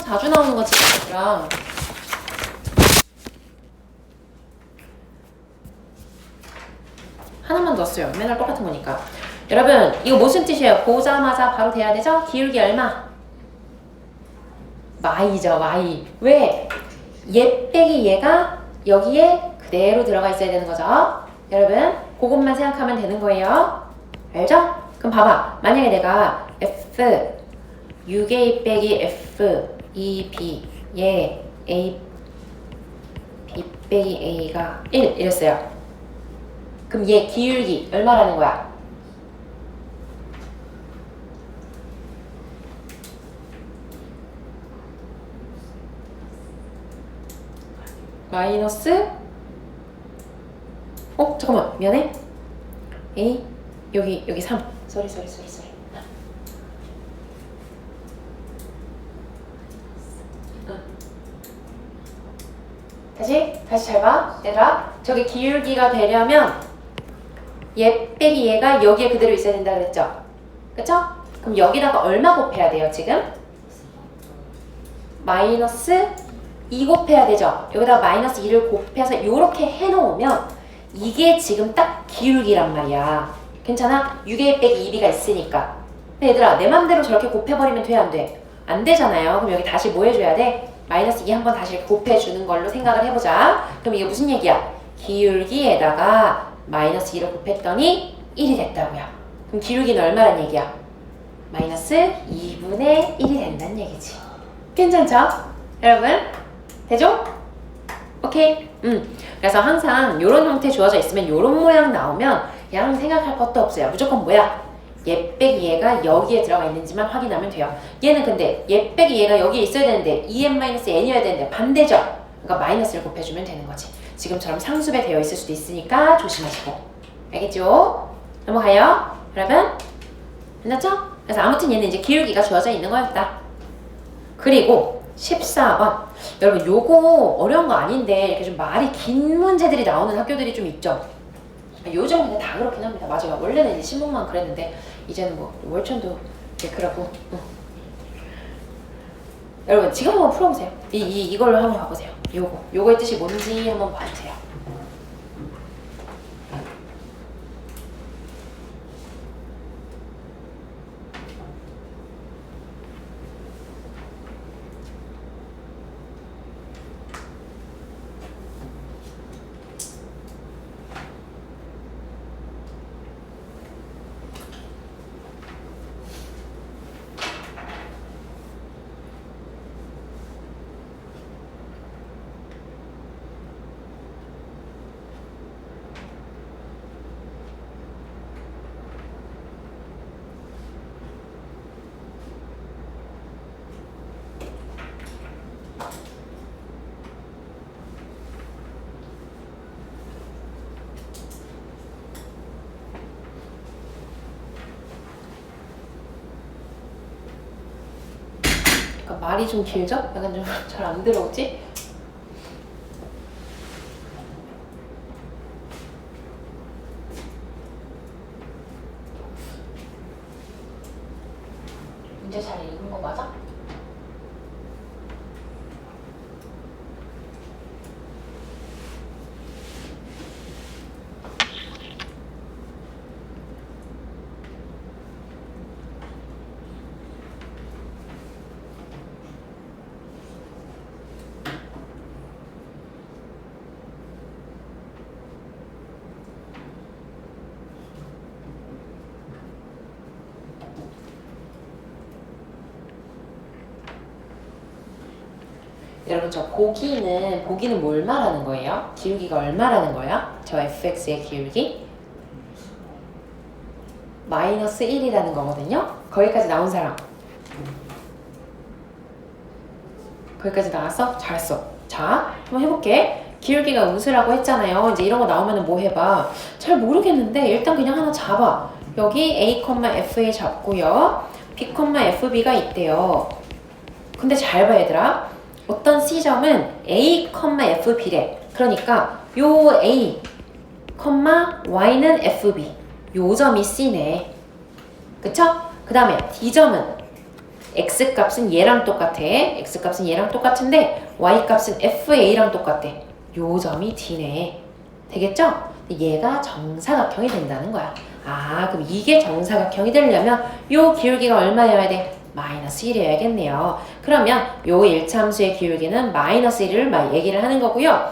자주 나오는 거지. 얘들아. 하나만 넣었어요. 맨날 똑같은 거니까. 여러분 이거 무슨 뜻이에요? 보자마자 바로 돼야 되죠? 기울기 얼마? y죠. y. 왜? 얘 빼기 얘가 여기에 그대로 들어가 있어야 되는 거죠. 여러분 그것만 생각하면 되는 거예요. 알죠? 그럼 봐봐. 만약에 내가 f 6a 빼기 f 2b 얘 a b 빼기 a가 1 이랬어요. 그럼 얘 기울기 얼마라는 거야? 마이너스 잠깐만 미안해. A 여기 3 쏘리 다시 잘 봐. 얘들아 저게 기울기가 되려면 얘 빼기 얘가 여기에 그대로 있어야 된다 그랬죠? 그쵸? 그럼 여기다가 얼마 곱해야 돼요 지금? 마이너스 2 곱해야 되죠? 여기다가 마이너스 2를 곱해서 이렇게 해놓으면 이게 지금 딱 기울기란 말이야. 괜찮아? 6a 빼기 2b가 있으니까. 근데 얘들아 내 맘대로 저렇게 곱해버리면 돼 안 돼? 안 되잖아요. 그럼 여기 다시 뭐 해줘야 돼? 마이너스 2 한번 다시 이렇게 곱해주는 걸로 생각을 해보자. 그럼 이게 무슨 얘기야? 기울기에다가 마이너스 2를 곱했더니 1이 됐다고요. 그럼 기울기는 얼마란 얘기야? 마이너스 2분의 1이 된다는 얘기지. 괜찮죠? 여러분? 되죠? 오케이? 그래서 항상 요런 형태 주어져 있으면 요런 모양 나오면 그냥 생각할 것도 없어요. 무조건 뭐야? 얘 빼기 얘가 여기에 들어가 있는지만 확인하면 돼요. 얘는 근데 얘 빼기 얘가 여기에 있어야 되는데 2n-n이어야 되는데 반대죠? 그러니까 마이너스를 곱해주면 되는 거지. 지금처럼 상수배 되어 있을 수도 있으니까 조심하시고. 알겠죠? 넘어가요. 여러분? 끝났죠? 그래서 아무튼 얘는 이제 기울기가 주어져 있는 거였다. 그리고 14번. 여러분 요거 어려운 거 아닌데 이렇게 좀 말이 긴 문제들이 나오는 학교들이 좀 있죠. 요즘 근데 다 그렇긴 합니다. 맞아요. 원래는 이제 신문만 그랬는데 이제는 뭐 월천도 이렇게 그러고. 여러분 지금 한번 풀어보세요. 이걸로 한번 봐보세요. 요거의 뜻이 뭔지 한번 봐주세요. 말이 좀 길죠? 약간 좀 잘 안 들어오지? 문제 잘 읽은 거 맞아? 여러분 저 보기는 뭘 말하는 거예요? 기울기가 얼마라는 거예요? 저 fx의 기울기? 마이너스 1이라는 거거든요? 거기까지 나온 사람. 거기까지 나왔어? 잘했어. 자, 한번 해볼게. 기울기가 우수라고 했잖아요. 이제 이런 거 나오면 뭐 해봐. 잘 모르겠는데 일단 그냥 하나 잡아. 여기 a, f에 잡고요. b, fb가 있대요. 근데 잘 봐 얘들아. 어떤 C점은 A, FB래. 그러니까 요 A, Y는 FB. 요 점이 C네. 그쵸? 그 다음에 D점은 X값은 얘랑 똑같아. X값은 얘랑 똑같은데 Y값은 FA랑 똑같아. 요 점이 D네. 되겠죠? 얘가 정사각형이 된다는 거야. 아, 그럼 이게 정사각형이 되려면 요 기울기가 얼마여야 돼? 마이너스 1이어야겠네요. 그러면 요 1차함수의 기울기는 마이너스 1을 얘기를 하는 거고요.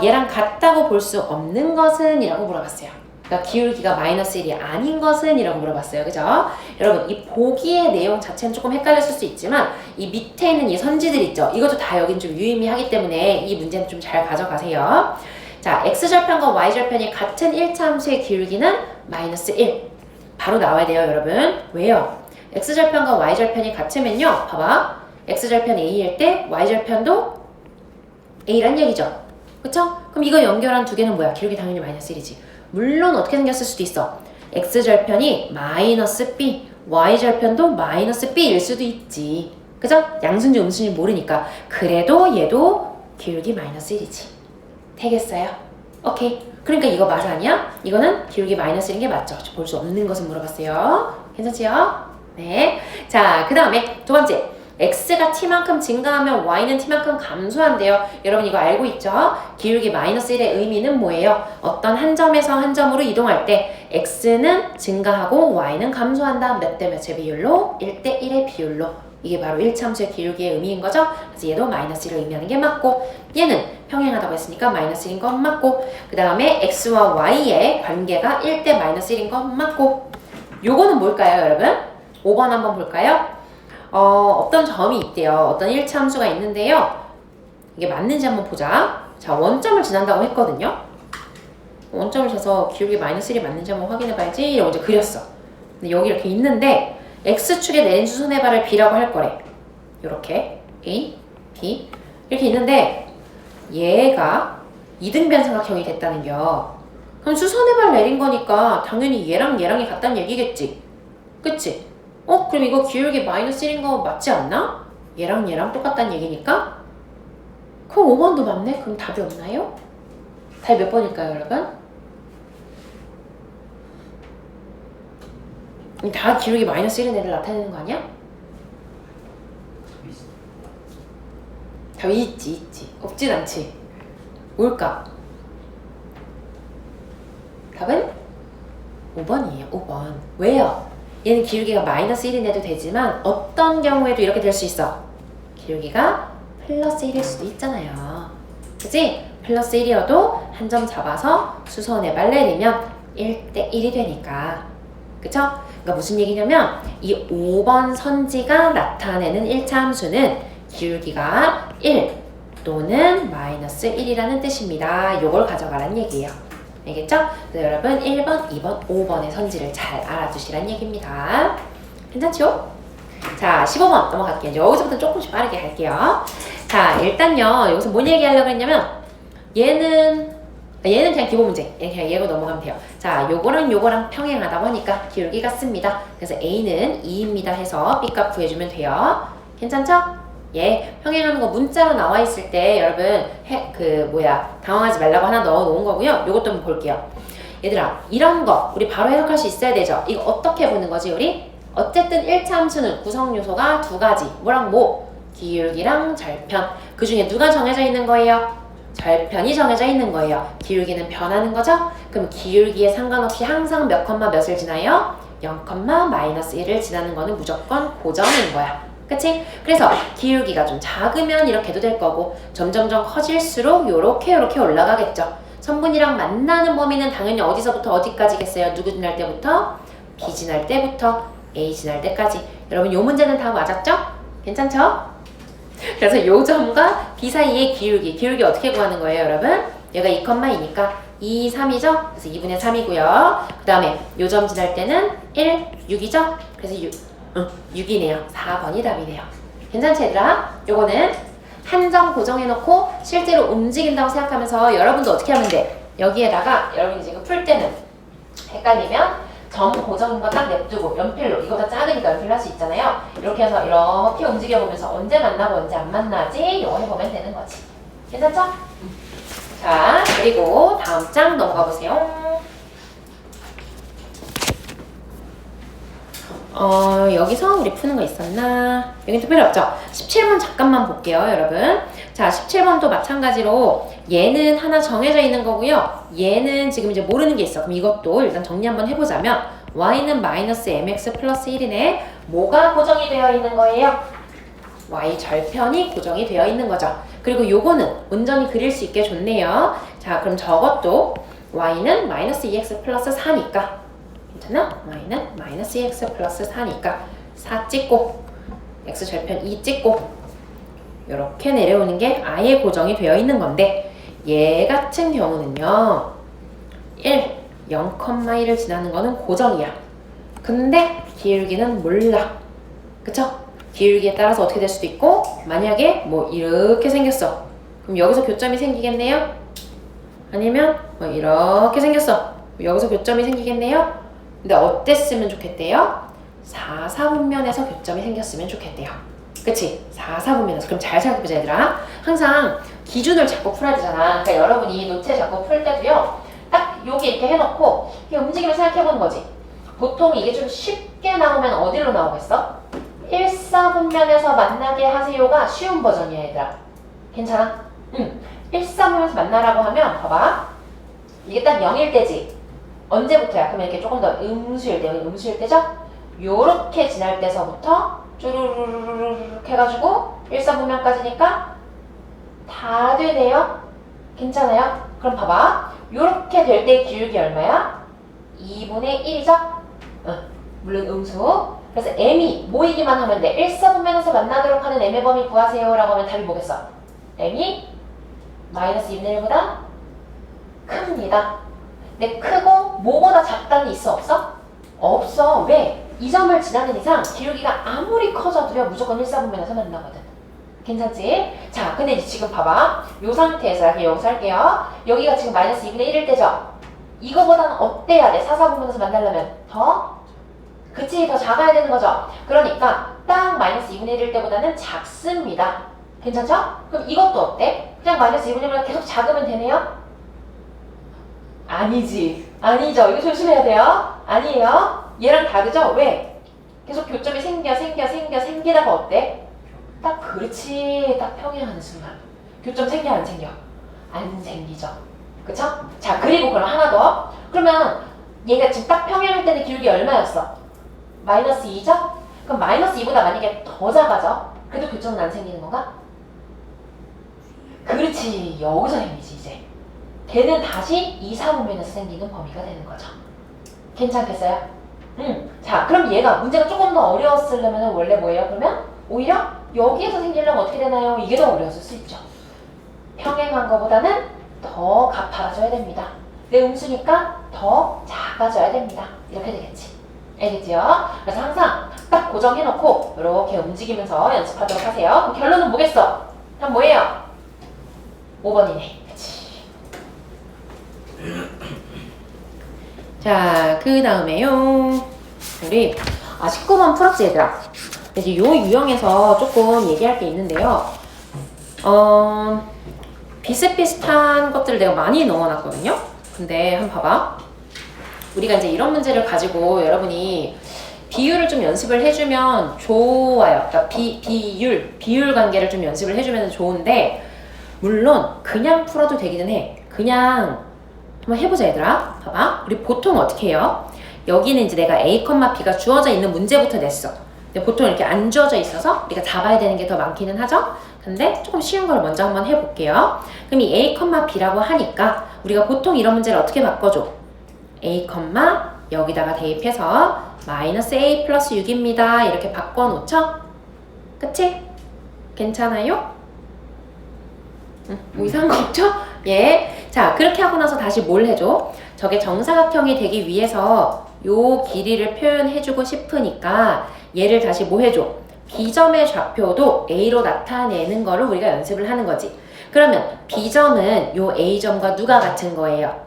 얘랑 같다고 볼 수 없는 것은? 이라고 물어봤어요. 그러니까 기울기가 마이너스 1이 아닌 것은? 이라고 물어봤어요. 그죠? 여러분, 이 보기의 내용 자체는 조금 헷갈렸을 수 있지만 이 밑에 있는 이 선지들 있죠? 이것도 다 여긴 좀 유의미하기 때문에 이 문제는 좀 잘 가져가세요. 자, x절편과 y절편이 같은 1차 함수의 기울기는 마이너스 1. 바로 나와야 돼요, 여러분. 왜요? x절편과 y절편이 같으면요. 봐봐. x절편 a일 때 y절편도 a란 얘기죠. 그쵸? 그럼 이거 연결한 두 개는 뭐야? 기울기 당연히 마이너스 1이지. 물론 어떻게 생겼을 수도 있어. x절편이 마이너스 b, y절편도 마이너스 b일 수도 있지. 그죠? 양수인지 음수인지 모르니까. 그래도 얘도 기울기 마이너스 1이지. 되겠어요? 오케이. 그러니까 이거 맞아 아니야? 이거는 기울기 마이너스 1인 게 맞죠? 볼 수 없는 것을 물어봤어요. 괜찮지요? 네. 자, 그 다음에 두 번째. x가 t만큼 증가하면 y는 t만큼 감소한대요. 여러분 이거 알고 있죠? 기울기 마이너스 1의 의미는 뭐예요? 어떤 한 점에서 한 점으로 이동할 때 x는 증가하고 y는 감소한다. 몇 대 몇의 비율로? 1대 1의 비율로. 이게 바로 1차함수의 기울기의 의미인 거죠? 그래서 얘도 마이너스 1을 의미하는 게 맞고, 얘는 평행하다고 했으니까 마이너스 1인 건 맞고, 그 다음에 x와 y의 관계가 1대 마이너스 1인 건 맞고. 요거는 뭘까요, 여러분? 5번 한번 볼까요? 어떤 점이 있대요. 어떤 1차 함수가 있는데요. 이게 맞는지 한번 보자. 자, 원점을 지난다고 했거든요. 원점을 쳐서 기울기 마이너스 1이 맞는지 한번 확인해 봐야지. 이러고 이제 그렸어. 근데 여기 이렇게 있는데 X축에 내린 수선의 발을 B라고 할 거래. 요렇게 A, B 이렇게 있는데 얘가 이등변 삼각형이 됐다는겨. 그럼 수선의 발 내린 거니까 당연히 얘랑 얘랑이 같다는 얘기겠지. 그치? 그럼 이거 기울기 마이너스 1인 거 맞지 않나? 얘랑 얘랑 똑같다는 얘기니까? 그럼 5번도 맞네? 그럼 답이 없나요? 답이 몇 번일까요, 여러분? 다 기울기 마이너스 1인 애를 나타내는 거 아니야? 답이 있지. 없진 않지. 뭘까? 답은 5번이에요, 5번. 왜요? 얘는 기울기가 마이너스 1인 애도 되지만 어떤 경우에도 이렇게 될 수 있어. 기울기가 플러스 1일 수도 있잖아요. 그치? 플러스 1이어도 한 점 잡아서 수선의 발 내리면 1대 1이 되니까. 그쵸? 그러니까 무슨 얘기냐면 이 5번 선지가 나타내는 1차 함수는 기울기가 1 또는 마이너스 1이라는 뜻입니다. 요걸 가져가라는 얘기예요. 알겠죠? 그래서 여러분 1번, 2번, 5번의 선지를 잘 알아두시라는 얘기입니다. 괜찮죠? 자, 15번 넘어갈게요. 여기서부터 조금씩 빠르게 할게요. 자, 일단요. 여기서 뭔 얘기하려고 했냐면 얘는 그냥 기본 문제. 그냥 얘로 넘어가면 돼요. 자, 요거랑 평행하다고 하니까 기울기 같습니다. 그래서 A는 2입니다 해서 B값 구해주면 돼요. 괜찮죠? 예, 평행하는 거 문자로 나와 있을 때 여러분 당황하지 말라고 하나 넣어 놓은 거고요. 요것도 한번 볼게요. 얘들아, 이런 거 우리 바로 해석할 수 있어야 되죠. 이거 어떻게 보는 거지 우리? 어쨌든 1차 함수는 구성 요소가 두 가지. 뭐랑 뭐? 기울기랑 절편. 그 중에 누가 정해져 있는 거예요? 절편이 정해져 있는 거예요. 기울기는 변하는 거죠? 그럼 기울기에 상관없이 항상 몇 컴마 몇을 지나요? 0, 마이너스 1을 지나는 거는 무조건 고정인 거야. 그치? 그래서 기울기가 좀 작으면 이렇게 해도 될 거고 점점점 커질수록 요렇게 올라가겠죠. 성분이랑 만나는 범위는 당연히 어디서부터 어디까지겠어요? 누구 지날 때부터? B 지날 때부터 A 지날 때까지. 여러분 요 문제는 다 맞았죠? 괜찮죠? 그래서 요 점과 B 사이의 기울기 어떻게 구하는 거예요, 여러분? 얘가 2,2니까 2, 3이죠? 그래서 2분의 3이고요. 그 다음에 요 점 지날 때는 1, 6이죠? 그래서 6이네요. 4번이 답이네요. 괜찮지, 얘들아? 요거는 한 점 고정해놓고 실제로 움직인다고 생각하면서 여러분도 어떻게 하면 돼? 여기에다가 여러분이 지금 풀 때는 헷갈리면 점 고정인 거 딱 냅두고 연필로, 이거보다 작으니까 연필로 할 수 있잖아요. 이렇게 해서 이렇게 움직여보면서 언제 만나고 언제 안 만나지? 요거 해보면 되는 거지. 괜찮죠? 자, 그리고 다음 장 넘어가 보세요. 여기서 우리 푸는 거 있었나? 여긴 특별히 없죠? 17번 잠깐만 볼게요, 여러분. 자, 17번도 마찬가지로 얘는 하나 정해져 있는 거고요. 얘는 지금 이제 모르는 게 있어. 그럼 이것도 일단 정리 한번 해보자면 y는 마이너스 mx 플러스 1이네. 뭐가 고정이 되어 있는 거예요? y 절편이 고정이 되어 있는 거죠. 그리고 요거는 온전히 그릴 수 있게 좋네요. 자, 그럼 저것도 y는 마이너스 2x 플러스 4니까 괜찮아? y는 마이너스 2x 플러스 4니까 4 찍고 x 절편 2 찍고 이렇게 내려오는 게 아예 고정이 되어 있는 건데 얘 같은 경우는요 1, 0,1을 지나는 거는 고정이야. 근데 기울기는 몰라. 그쵸? 기울기에 따라서 어떻게 될 수도 있고 만약에 뭐 이렇게 생겼어. 그럼 여기서 교점이 생기겠네요? 아니면 뭐 이렇게 생겼어. 여기서 교점이 생기겠네요? 근데 어땠으면 좋겠대요? 4, 4분면에서 교점이 생겼으면 좋겠대요. 그치? 4, 4분면에서. 그럼 잘 생각해보자 얘들아. 항상 기준을 자꾸 풀어야 되잖아. 그러니까 여러분이 노트 자꾸 풀 때도요. 딱 여기 이렇게 해놓고 이렇게 움직이면 생각해보는 거지. 보통 이게 좀 쉽게 나오면 어디로 나오겠어? 1, 4분면에서 만나게 하세요가 쉬운 버전이야 얘들아. 괜찮아? 응. 1, 4분면에서 만나라고 하면 봐봐. 이게 딱 0일 때지. 언제부터야? 그러면 이렇게 조금 더 음수일 때, 음수일 때죠? 요렇게 지날 때서부터 쭈루루루루루 해가지고 1, 4분면까지니까 다 되네요? 괜찮아요? 그럼 봐봐. 요렇게 될 때 기울기 얼마야? 2분의 1이죠? 물론 음수. 그래서 m이 모이기만 하면 돼. 1, 4분면에서 만나도록 하는 m의 범위 구하세요 라고 하면 답이 뭐겠어? m이 마이너스 2분의 1보다 큽니다. 근데 크고 뭐보다 작다는 있어 없어? 없어. 왜? 이 점을 지나는 이상 기울기가 아무리 커져도요 무조건 1, 4분면에서 만나거든. 괜찮지? 자, 근데 이제 지금 봐봐. 요 상태에서 이렇게 여기서 할게요. 여기가 지금 마이너스 2분의 1일 때죠? 이거보다는 어때야 돼? 4, 4분면에서 만나려면 더? 그치, 더 작아야 되는 거죠? 그러니까 딱 마이너스 2분의 1일 때보다는 작습니다. 괜찮죠? 그럼 이것도 어때? 그냥 마이너스 2분의 1보다 계속 작으면 되네요? 아니지. 아니죠. 이거 조심해야 돼요. 아니에요. 얘랑 다르죠? 왜? 계속 교점이 생기다가 어때? 딱 그렇지. 딱 평행하는 순간. 교점 생겨 안 생겨? 안 생기죠. 그쵸? 자, 그리고 그럼 하나 더. 그러면 얘가 지금 딱 평행할 때는 기울기 얼마였어? 마이너스 2죠? 그럼 마이너스 2보다 만약에 더 작아져? 그래도 교점은 안 생기는 건가? 그렇지. 여기서 생기지 이제. 걔는 다시 2, 4분면에서 생기는 범위가 되는 거죠. 괜찮겠어요? 자, 그럼 얘가 문제가 조금 더 어려웠으려면 원래 뭐예요? 그러면 오히려 여기에서 생기려면 어떻게 되나요? 이게 더 어려웠을 수 있죠. 평행한 거보다는 더 가파라져야 됩니다. 내 음수니까 더 작아져야 됩니다. 이렇게 되겠지. 알겠지요? 그래서 항상 딱 고정해놓고 이렇게 움직이면서 연습하도록 하세요. 그럼 결론은 뭐겠어? 그럼 뭐예요? 5번이네. 그치? 자, 그 다음에요. 우리 19번 풀었지 얘들아. 이제 요 유형에서 조금 얘기할 게 있는데요. 비슷비슷한 것들을 내가 많이 넣어놨거든요. 근데 한번 봐봐. 우리가 이제 이런 문제를 가지고 여러분이 비율을 좀 연습을 해주면 좋아요. 그러니까 비율 관계를 좀 연습을 해주면 좋은데 물론 그냥 풀어도 되기는 해. 그냥 한번 해보자 얘들아. 봐봐. 우리 보통 어떻게 해요? 여기는 이제 내가 A, B가 주어져 있는 문제부터 냈어. 근데 보통 이렇게 안 주어져 있어서 우리가 잡아야 되는 게 더 많기는 하죠? 근데 조금 쉬운 걸 먼저 한번 해볼게요. 그럼 이 A, B라고 하니까 우리가 보통 이런 문제를 어떻게 바꿔줘? A, 여기다가 대입해서 마이너스 A 플러스 6입니다. 이렇게 바꿔놓죠? 그치? 괜찮아요? 뭐 이상한 거 없죠? 예. 자, 그렇게 하고 나서 다시 뭘 해줘? 저게 정사각형이 되기 위해서 요 길이를 표현해주고 싶으니까 얘를 다시 뭐 해줘? B점의 좌표도 A로 나타내는 거를 우리가 연습을 하는 거지. 그러면 B점은 요 A점과 누가 같은 거예요?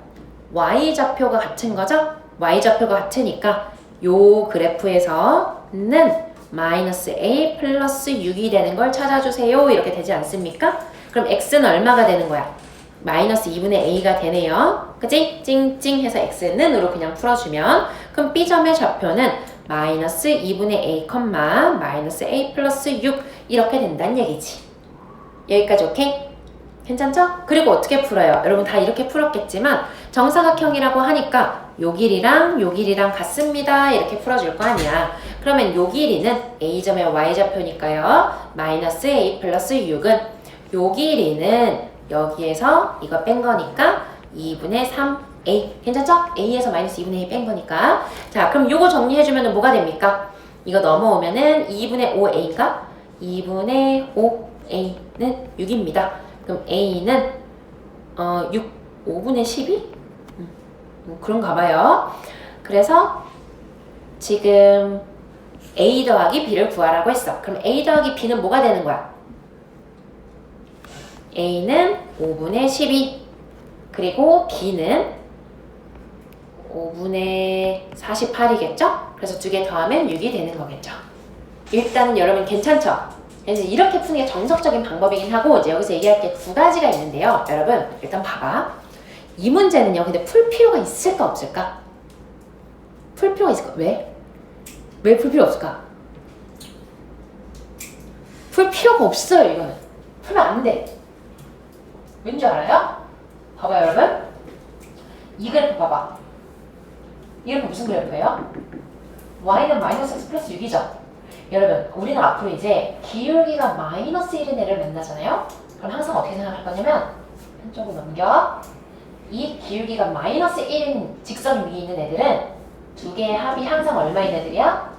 Y좌표가 같은 거죠? Y좌표가 같으니까 요 그래프에서는 마이너스 A 플러스 6이 되는 걸 찾아주세요. 이렇게 되지 않습니까? 그럼 X는 얼마가 되는 거야? 마이너스 2분의 A가 되네요. 그치? 찡찡 해서 X는 으로 그냥 풀어주면 그럼 B점의 좌표는 마이너스 2분의 A, 마이너스 A 플러스 6 이렇게 된다는 얘기지. 여기까지 오케이? 괜찮죠? 그리고 어떻게 풀어요? 여러분 다 이렇게 풀었겠지만 정사각형이라고 하니까 요 길이랑 같습니다. 이렇게 풀어줄 거 아니야. 그러면 요 길이는 A점의 Y좌표니까요. 마이너스 A 플러스 6은 요 길이는 여기에서 이거 뺀 거니까 2분의 3A. 괜찮죠? A에서 마이너스 2분의 2 뺀 거니까. 자, 그럼 요거 정리해주면 뭐가 됩니까? 이거 넘어오면은 2분의 5A인가? 2분의 5A는 6입니다. 그럼 A는 5분의 12? 뭐 그런가 봐요. 그래서 지금 A 더하기 B를 구하라고 했어. 그럼 A 더하기 B는 뭐가 되는 거야? A는 5분의 12 그리고 B는 5분의 48이겠죠? 그래서 두 개 더하면 6이 되는 거겠죠. 일단은 여러분 괜찮죠? 그래서 이렇게 푸는 게 정석적인 방법이긴 하고 이제 여기서 얘기할 게 두 가지가 있는데요. 여러분 일단 봐봐. 이 문제는요. 근데 풀 필요가 있을까 없을까? 풀 필요가 있을까? 왜? 왜 풀 필요 없을까? 풀 필요가 없어요. 이거는 풀면 안 돼. 왠지 알아요? 봐봐요 여러분. 이 그래프 봐봐. 이 그래프 무슨 그래프예요? y는 마이너스 x 플러스 6이죠? 여러분 우리는 앞으로 이제 기울기가 마이너스 1인 애를 만나잖아요? 그럼 항상 어떻게 생각할 거냐면 한쪽으로 넘겨. 이 기울기가 마이너스 1인 직선 위에 있는 애들은 두 개의 합이 항상 얼마인 애들이야?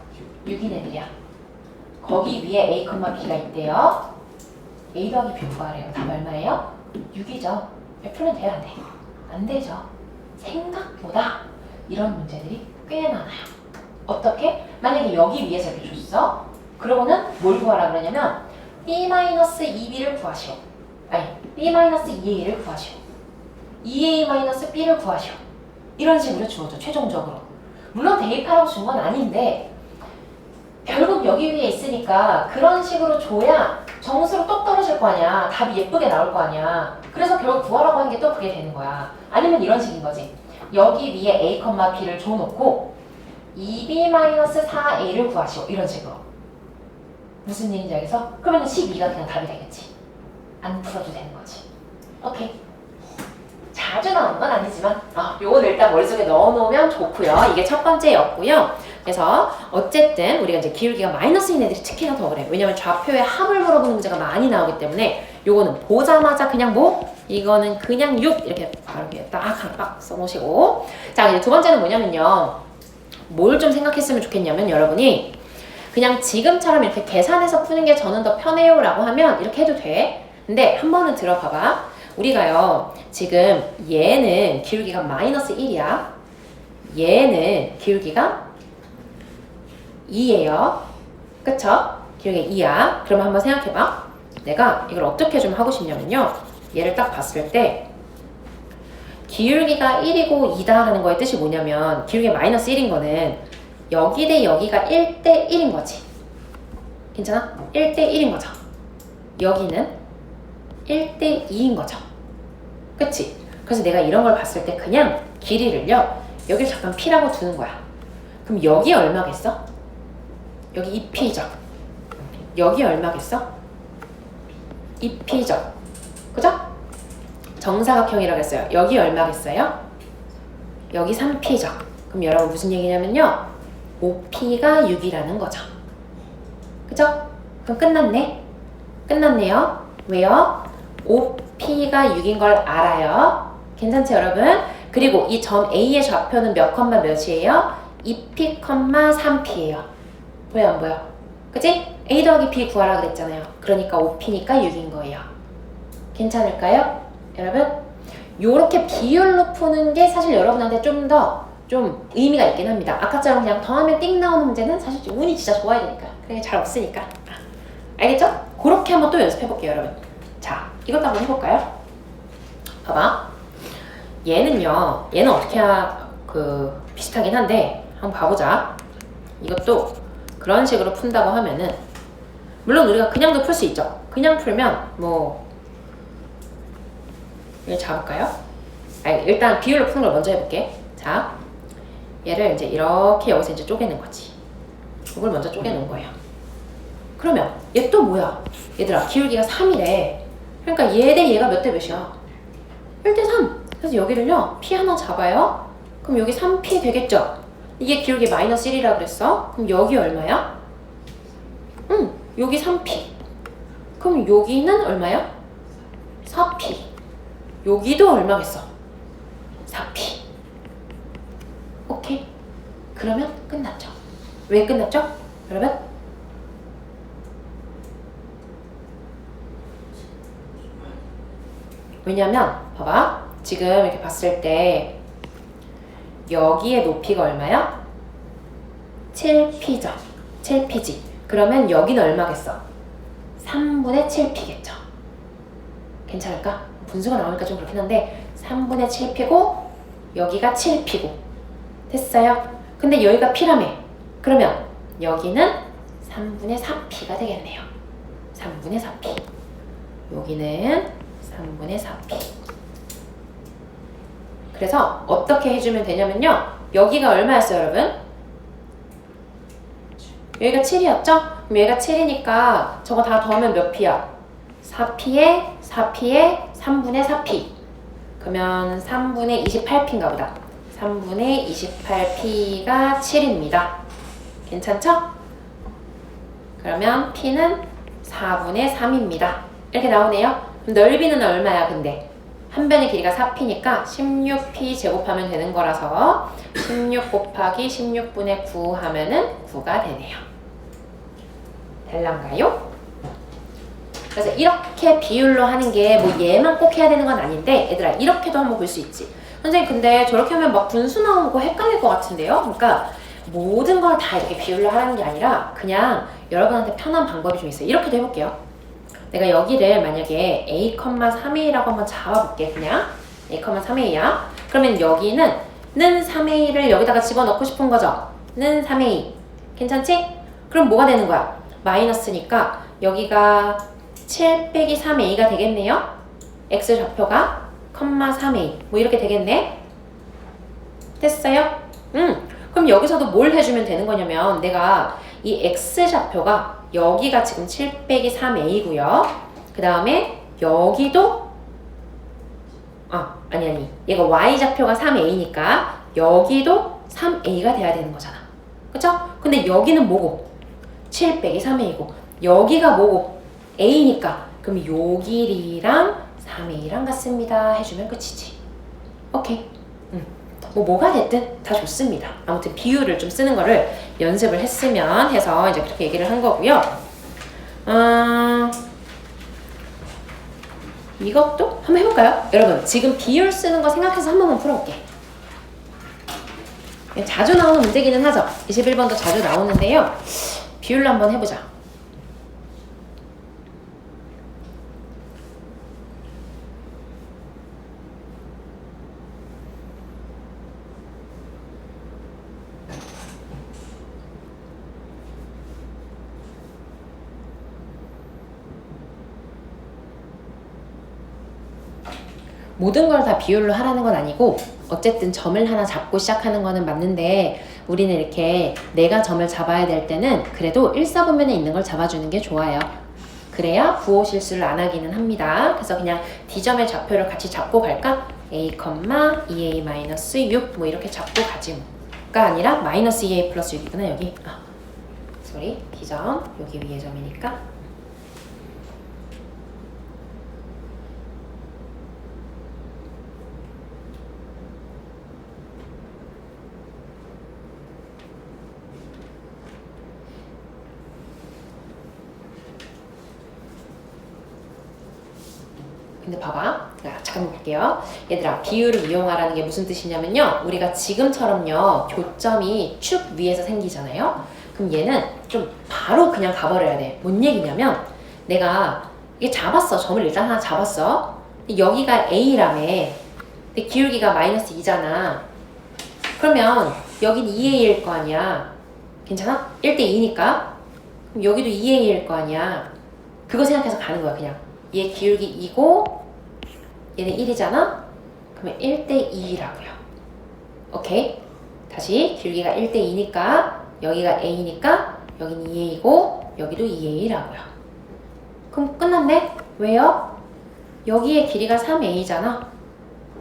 6인 애들이야. 거기 위에 a, b가 있대요. a 더하기 b 구하래요. 답 얼마예요? 6이죠. 풀면 돼요? 안 돼? 안 되죠. 생각보다 이런 문제들이 꽤 많아요. 어떻게? 만약에 여기 위에서 이렇게 줬어? 그러고는 뭘 구하라 그러냐면 b-2b를 구하시오. 아니 b-2a를 구하시오. 2a-b를 구하시오. 이런 식으로 주어져 최종적으로. 물론 대입하라고 준 건 아닌데 결국 여기 위에 있으니까 그런 식으로 줘야 정수로 똑 떨어질 거 아니야. 답이 예쁘게 나올 거 아니야. 그래서 결국 구하라고 한 게 또 그게 되는 거야. 아니면 이런 식인 거지. 여기 위에 a, b를 줘놓고 2b-4a를 구하시오. 이런 식으로. 무슨 얘기인지 알겠어? 그러면 12가 그냥 답이 되겠지. 안 풀어도 되는 거지. 오케이. 자주 나오는 건 아니지만 요거는 일단 머릿속에 넣어놓으면 좋고요. 이게 첫 번째였고요. 그래서 어쨌든 우리가 이제 기울기가 마이너스인 애들이 특히나 더 그래. 왜냐면 좌표의 합을 물어보는 문제가 많이 나오기 때문에 요거는 보자마자 그냥 이거는 그냥 6 이렇게 바로 이렇게 딱 써놓으시고. 자 이제 두 번째는 뭐냐면요. 뭘 좀 생각했으면 좋겠냐면 여러분이 그냥 지금처럼 이렇게 계산해서 푸는 게 저는 더 편해요 라고 하면 이렇게 해도 돼. 근데 한 번은 들어봐봐. 우리가요 지금 얘는 기울기가 마이너스 1이야. 얘는 기울기가 2예요. 그쵸? 기울기가 2야. 그럼 한번 생각해봐. 내가 이걸 어떻게 좀 하고 싶냐면요. 얘를 딱 봤을 때 기울기가 1이고 2다 하는 거의 뜻이 뭐냐면 기울기가 마이너스 1인 거는 여기 대 여기가 1대 1인 거지. 괜찮아? 1대 1인 거죠. 여기는 1대 2인 거죠. 그치? 그래서 내가 이런 걸 봤을 때 그냥 길이를요 여기를 잠깐 P라고 두는 거야. 그럼 여기 얼마겠어? 여기 2P죠. 여기 얼마겠어? 2P죠. 그죠? 정사각형이라고 했어요. 여기 얼마겠어요? 여기 3P죠. 그럼 여러분 무슨 얘기냐면요 5P가 6이라는 거죠. 그죠? 그럼 끝났네? 끝났네요. 왜요? 5P가 6인 걸 알아요. 괜찮죠 여러분? 그리고 이 점 A의 좌표는 몇 컴마 몇이에요? 2P, 3P예요. 보여 안 보여? 그치? A 더하기 B 구하라 그랬잖아요. 그러니까 5P니까 6인 거예요. 괜찮을까요? 여러분? 요렇게 비율로 푸는 게 사실 여러분한테 좀 의미가 있긴 합니다. 아까처럼 그냥 더하면 띵 나오는 문제는 사실 운이 진짜 좋아야 되니까. 그게 잘 없으니까. 알겠죠? 그렇게 한번 또 연습해볼게요, 여러분. 자, 이것도 한번 해볼까요? 봐봐. 얘는 어떻게 비슷하긴 한데, 한번 봐보자. 이것도 그런 식으로 푼다고 하면은, 물론 우리가 그냥도 풀 수 있죠. 그냥 풀면, 이걸 잡을까요? 일단 비율로 푸는 걸 먼저 해볼게. 자, 얘를 이제 이렇게 여기서 이제 쪼개는 거지. 이걸 먼저 쪼개놓은 거예요. 그러면 얘 또 뭐야? 얘들아 기울기가 3이래. 그러니까 얘 대 얘가 몇 대 몇이야? 1대 3. 그래서 여기를요, P 하나 잡아요. 그럼 여기 3P 되겠죠? 이게 기울기 마이너스 1이라 그랬어. 그럼 여기 얼마야? 여기 3P. 그럼 여기는 얼마야? 4P. 여기도 얼마겠어? 4P. 오케이. 그러면 끝났죠. 왜 끝났죠? 여러분? 왜냐면 봐봐. 지금 이렇게 봤을 때 여기의 높이가 얼마야? 7P죠. 7P지. 그러면 여기는 얼마겠어? 3분의 7P겠죠. 괜찮을까? 분수가 나오니까 좀 그렇긴 한데 3분의 7P고 여기가 7P고 됐어요? 근데 여기가 P라며. 그러면 여기는 3분의 4P가 되겠네요. 3분의 4P. 여기는 3분의 4P. 그래서 어떻게 해주면 되냐면요. 여기가 얼마였어요, 여러분? 여기가 7이었죠? 그럼 얘가 7이니까 저거 다 더하면 몇 P야? 4P에 4P에 3분의 4P. 그러면 3분의 28P인가 보다. 3분의 28P가 7입니다. 괜찮죠? 그러면 P는 4분의 3입니다. 이렇게 나오네요. 그럼 넓이는 얼마야, 근데? 한 변의 길이가 4P니까 16P 제곱하면 되는 거라서 16 곱하기 16분의 9 하면은 9가 되네요. 될란가요? 그래서 이렇게 비율로 하는 게 뭐 얘만 꼭 해야 되는 건 아닌데 얘들아 이렇게도 한번 볼 수 있지. 선생님 근데 저렇게 하면 막 분수 나오고 헷갈릴 것 같은데요? 그러니까 모든 걸 다 이렇게 비율로 하라는 게 아니라 그냥 여러분한테 편한 방법이 좀 있어요. 이렇게도 해볼게요. 내가 여기를 만약에 a,3a라고 한번 잡아볼게. 그냥 a,3a야. 그러면 여기는 는 3a를 여기다가 집어넣고 싶은 거죠. 는 3a. 괜찮지? 그럼 뭐가 되는 거야? 마이너스니까 여기가 7 빼기 3a가 되겠네요. x 좌표가 3a 뭐 이렇게 되겠네. 됐어요? 그럼 여기서도 뭘 해주면 되는 거냐면 내가 이 x 좌표가 여기가 지금 7 빼기 3a고요. 그 다음에 여기도 아니 얘가 y 좌표가 3a니까 여기도 3a가 돼야 되는 거잖아. 그쵸? 근데 여기는 뭐고? 7 빼기 3a이고 여기가 뭐고? a니까 그럼 요 길이랑 3a랑 같습니다 해주면 끝이지. 오케이. 뭐가 됐든 다 좋습니다. 아무튼 비율을 좀 쓰는 거를 연습을 했으면 해서 이제 그렇게 얘기를 한 거고요. 이것도 한번 해볼까요? 여러분 지금 비율 쓰는 거 생각해서 한 번만 풀어볼게. 자주 나오는 문제기는 하죠. 21번도 자주 나오는데요. 비율로 한번 해보자. 모든 걸 다 비율로 하라는 건 아니고 어쨌든 점을 하나 잡고 시작하는 거는 맞는데 우리는 이렇게 내가 점을 잡아야 될 때는 그래도 1사분면에 있는 걸 잡아주는 게 좋아요. 그래야 부호 실수를 안 하기는 합니다. 그래서 그냥 D점의 좌표를 같이 잡고 갈까? a, 2a-6 뭐 이렇게 잡고 가지 뭐가 아니라 마이너스 2a 플러스 6이구나 여기. 쏘리 D점 여기 위에 점이니까 근데 봐봐. 잠깐만 볼게요. 얘들아, 비율을 이용하라는 게 무슨 뜻이냐면요. 우리가 지금처럼요. 교점이 축 위에서 생기잖아요. 그럼 얘는 좀 바로 그냥 가버려야 돼. 뭔 얘기냐면 내가 이게 잡았어. 점을 일단 하나 잡았어. 여기가 A라며. 근데 기울기가 마이너스 2잖아. 그러면 여긴 2A일 거 아니야. 괜찮아? 1대 2니까. 그럼 여기도 2A일 거 아니야. 그거 생각해서 가는 거야, 그냥. 얘 기울기 2고 얘는 1이잖아? 그러면 1대 2라고요. 오케이? 다시 기울기가 1대 2니까 여기가 A니까 여기는 2A이고 여기도 2A라고요. 그럼 끝났네? 왜요? 여기에 길이가 3a잖아.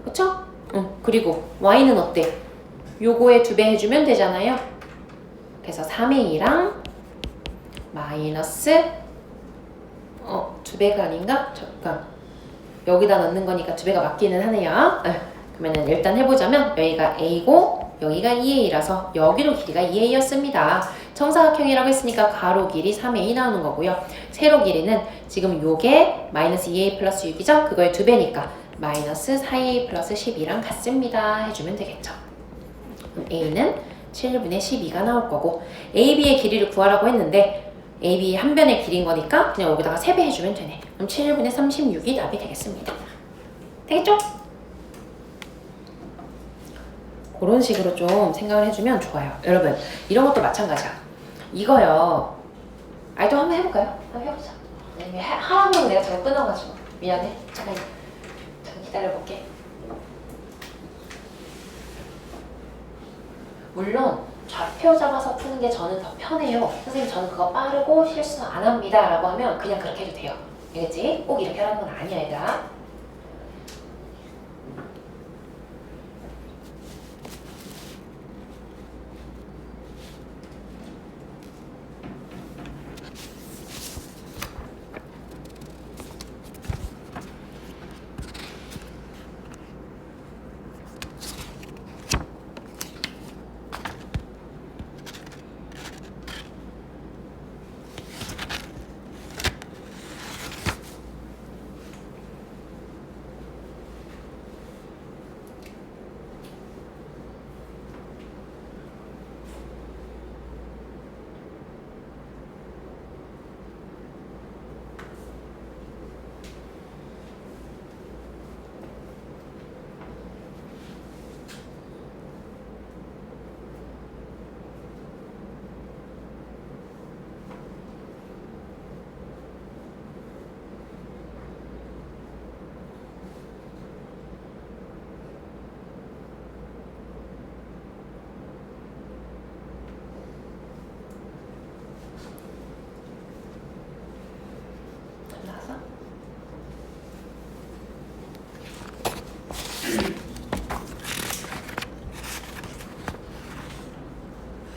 그쵸? 응. 그리고 y는 어때? 요거에 2배 해주면 되잖아요. 그래서 3a랑 마이너스 2배가 아닌가? 잠깐. 여기다 넣는 거니까 2배가 맞기는 하네요. 그러면은 일단 해보자면 여기가 a고 여기가 2a라서 여기도 길이가 2a였습니다. 정사각형이라고 했으니까 가로 길이 3a 나오는 거고요. 세로 길이는 지금 요게 마이너스 2a 플러스 6이죠? 그거의 2배니까 마이너스 4a 플러스 12랑 같습니다. 해주면 되겠죠. 그럼 a는 7분의 12가 나올 거고 ab의 길이를 구하라고 했는데 AB 한 변의 길인 거니까 그냥 여기다가 3배 해주면 되네. 그럼 7분의 36이 답이 되겠습니다. 되겠죠? 그런 식으로 좀 생각을 해주면 좋아요. 여러분 이런 것도 마찬가지야. 이거요. 또 한번 해볼까요? 한번 해보자. 하라고 내가 제가 끊어가지고 미안해. 잠깐 기다려볼게. 물론 좌표 잡아서 푸는 게 저는 더 편해요. 선생님 저는 그거 빠르고 실수 안 합니다 라고 하면 그냥 그렇게 해도 돼요. 알겠지? 꼭 이렇게 하라는 건 아니야 얘들아.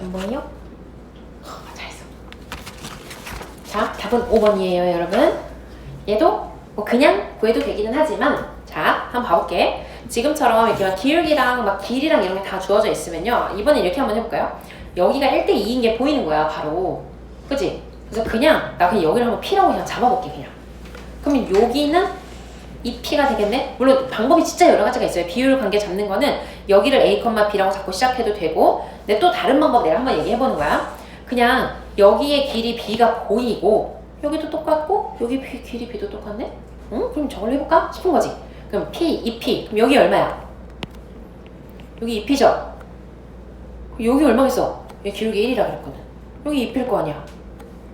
안 보여? 잘했어. 자, 답은 5번이에요, 여러분. 얘도 뭐 그냥 구해도 되기는 하지만 자, 한번 봐볼게. 지금처럼 이렇게 막 기울기랑 막 길이랑 이런 게 다 주어져 있으면요. 이번에 이렇게 한번 해볼까요? 여기가 1대2인 게 보이는 거야, 바로. 그치? 그래서 나 그냥 여기를 한번 P라고 그냥 잡아볼게, 그냥. 그러면 여기는 이 P가 되겠네? 물론 방법이 진짜 여러 가지가 있어요. 비율 관계 잡는 거는 여기를 A, B라고 잡고 시작해도 되고 근데 또 다른 방법 내가 한번 얘기해보는 거야. 그냥 여기에 길이 B가 보이고 여기도 똑같고 여기 길이 B도 똑같네? 응? 그럼 저걸로 해볼까? 싶은 거지. 그럼 P, 2P. 그럼 여기 얼마야? 여기 2P죠? 여기 얼마겠어? 여기 기울기 1이라 그랬거든. 여기 2P일 거 아니야.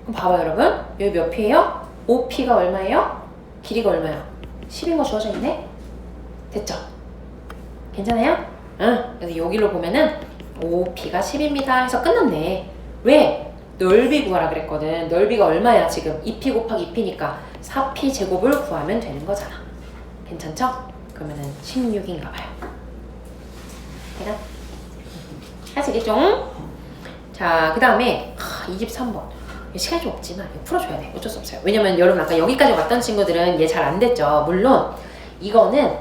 그럼 봐봐 여러분. 여기 몇 P예요? 5P가 얼마예요? 길이가 얼마야? 10인 거 주어져 있네? 됐죠? 괜찮아요? 응. 그래서 여기로 보면은 5P가 10입니다 해서 끝났네. 왜? 넓이 구하라 그랬거든. 넓이가 얼마야 지금? 2P 곱하기 2P니까 4P 제곱을 구하면 되는 거잖아. 괜찮죠? 그러면은 16인가 봐요. 되나? 하시겠죠? 자, 그 다음에 23번. 시간이 좀 없지만 이거 풀어줘야 돼. 어쩔 수 없어요. 왜냐면 여러분 아까 여기까지 왔던 친구들은 얘 잘 안 됐죠. 물론 이거는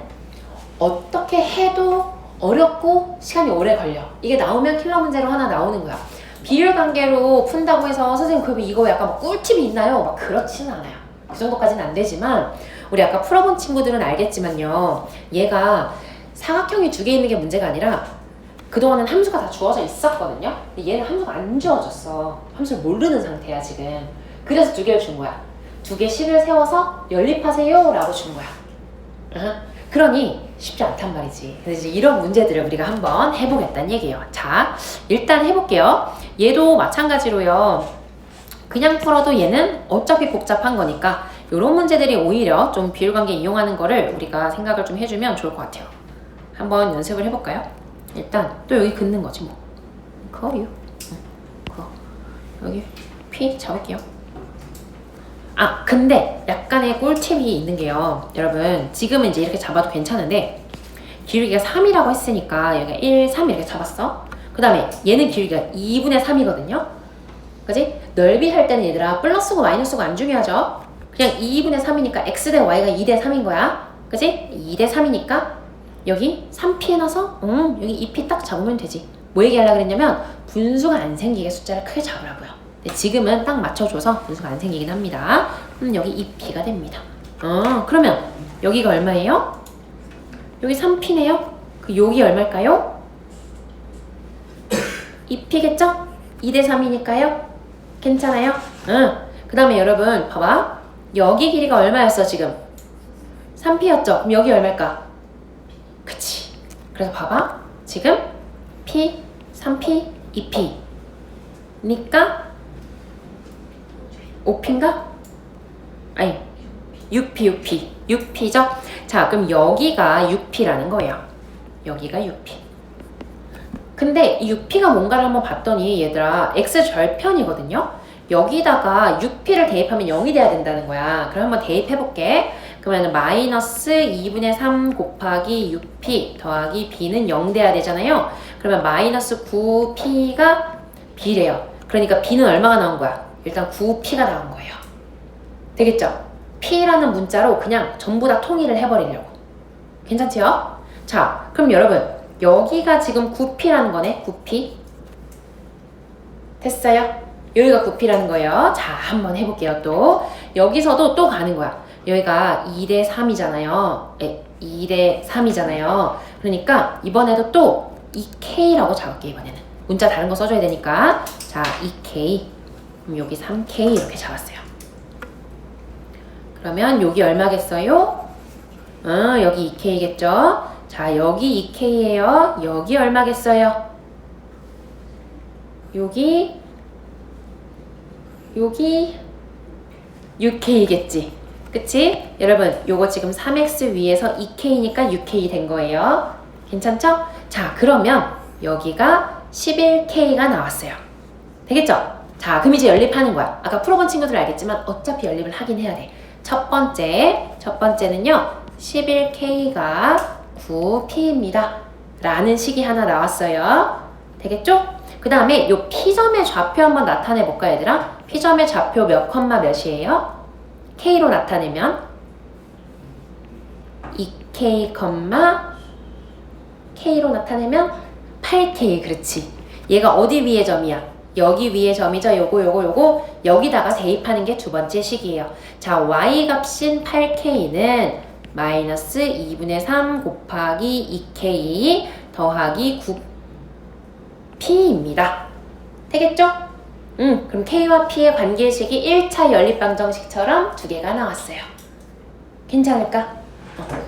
어떻게 해도 어렵고 시간이 오래 걸려. 이게 나오면 킬러 문제로 하나 나오는 거야. 비율 관계로 푼다고 해서 선생님 그러면 이거 약간 막 꿀팁이 있나요? 막 그렇지는 않아요. 그 정도까지는 안 되지만 우리 아까 풀어본 친구들은 알겠지만요. 얘가 사각형이 2개 있는 게 문제가 아니라 그동안은 함수가 다 주어져 있었거든요. 근데 얘는 함수가 안 주어졌어. 함수를 모르는 상태야 지금. 그래서 2개를 준 거야. 2개 식을 세워서 연립하세요 라고 준 거야. 그러니 쉽지 않단 말이지. 그래서 이제 이런 문제들을 우리가 한번 해보겠다는 얘기예요. 자, 일단 해볼게요. 얘도 마찬가지로요. 그냥 풀어도 얘는 어차피 복잡한 거니까 이런 문제들이 오히려 좀 비율관계 이용하는 거를 우리가 생각을 좀 해주면 좋을 것 같아요. 한번 연습을 해볼까요? 일단 또 여기 긋는 거지 뭐. 그거요. 그거. 여기 P 잡을게요. 아, 근데 약간의 꿀팁이 있는 게요. 여러분, 지금은 이제 이렇게 잡아도 괜찮은데, 기울기가 3이라고 했으니까 여기가 1, 3 이렇게 잡았어. 그 다음에 얘는 기울기가 2분의 3이거든요. 그지? 넓이 할 때는 얘들아, 플러스고 마이너스고 안 중요하죠? 그냥 2분의 3이니까 x 대 y가 2대 3인 거야. 그지? 2대 3이니까 여기 3p에 넣어서 여기 2p 딱 잡으면 되지. 뭐 얘기하려고 그랬냐면 분수가 안 생기게 숫자를 크게 잡으라고요. 근데 지금은 딱 맞춰줘서 분수가 안 생기긴 합니다. 여기 2p가 됩니다. 그러면 여기가 얼마예요? 여기 3p네요. 그 여기 얼마일까요? 2p겠죠? 2대 3이니까요. 괜찮아요? 그 다음에 여러분 봐봐. 여기 길이가 얼마였어 지금? 3p였죠? 그럼 여기 얼마일까? 그치. 그래서 봐봐. 지금 p, 3p, 2p 니까 5p인가? 아니 6p죠? 자, 그럼 여기가 6p라는 거예요. 여기가 6p. 근데 이 6p가 뭔가를 한번 봤더니 얘들아 x절편이거든요. 여기다가 6p를 대입하면 0이 돼야 된다는 거야. 그럼 한번 대입해볼게. 그러면 마이너스 2분의 3 곱하기 6p 더하기 b는 0 돼야 되잖아요. 그러면 마이너스 9p가 b래요. 그러니까 b는 얼마가 나온 거야? 일단 9p가 나온 거예요. 되겠죠? p라는 문자로 그냥 전부 다 통일을 해버리려고. 괜찮지요? 자, 그럼 여러분 여기가 지금 9p라는 거네. 9p. 됐어요? 여기가 9p라는 거예요. 자, 한번 해볼게요. 또 여기서도 또 가는 거야. 여기가 2대 3이잖아요. 2대 3이잖아요. 그러니까 이번에도 또 2k라고 잡을게. 이번에는 문자 다른 거 써줘야 되니까. 자, 2k. 그럼 여기 3k 이렇게 잡았어요. 그러면 여기 얼마겠어요? 여기 2k겠죠? 자, 여기 2k예요. 여기 얼마겠어요? 여기 6k겠지? 그치? 여러분, 요거 지금 3x 위에서 2k니까 6k 된 거예요. 괜찮죠? 자, 그러면 여기가 11k가 나왔어요. 되겠죠? 자, 그럼 이제 연립하는 거야. 아까 풀어본 친구들 알겠지만 어차피 연립을 하긴 해야 돼. 첫 번째는요. 11k가 9p입니다. 라는 식이 하나 나왔어요. 되겠죠? 그 다음에 요 P점의 좌표 한번 나타내 볼까 얘들아? P점의 좌표 몇 컴마 몇이에요? K로 나타내면 2K 컴마 K로 나타내면 8K. 그렇지. 얘가 어디 위의 점이야? 여기 위의 점이죠. 요거 여기다가 대입하는 게 두 번째 식이에요. 자, Y 값인 8K는 마이너스 2분의 3 곱하기 2K 더하기 9P입니다. 되겠죠? 그럼 K와 P의 관계식이 1차 연립방정식처럼 두 개가 나왔어요. 괜찮을까?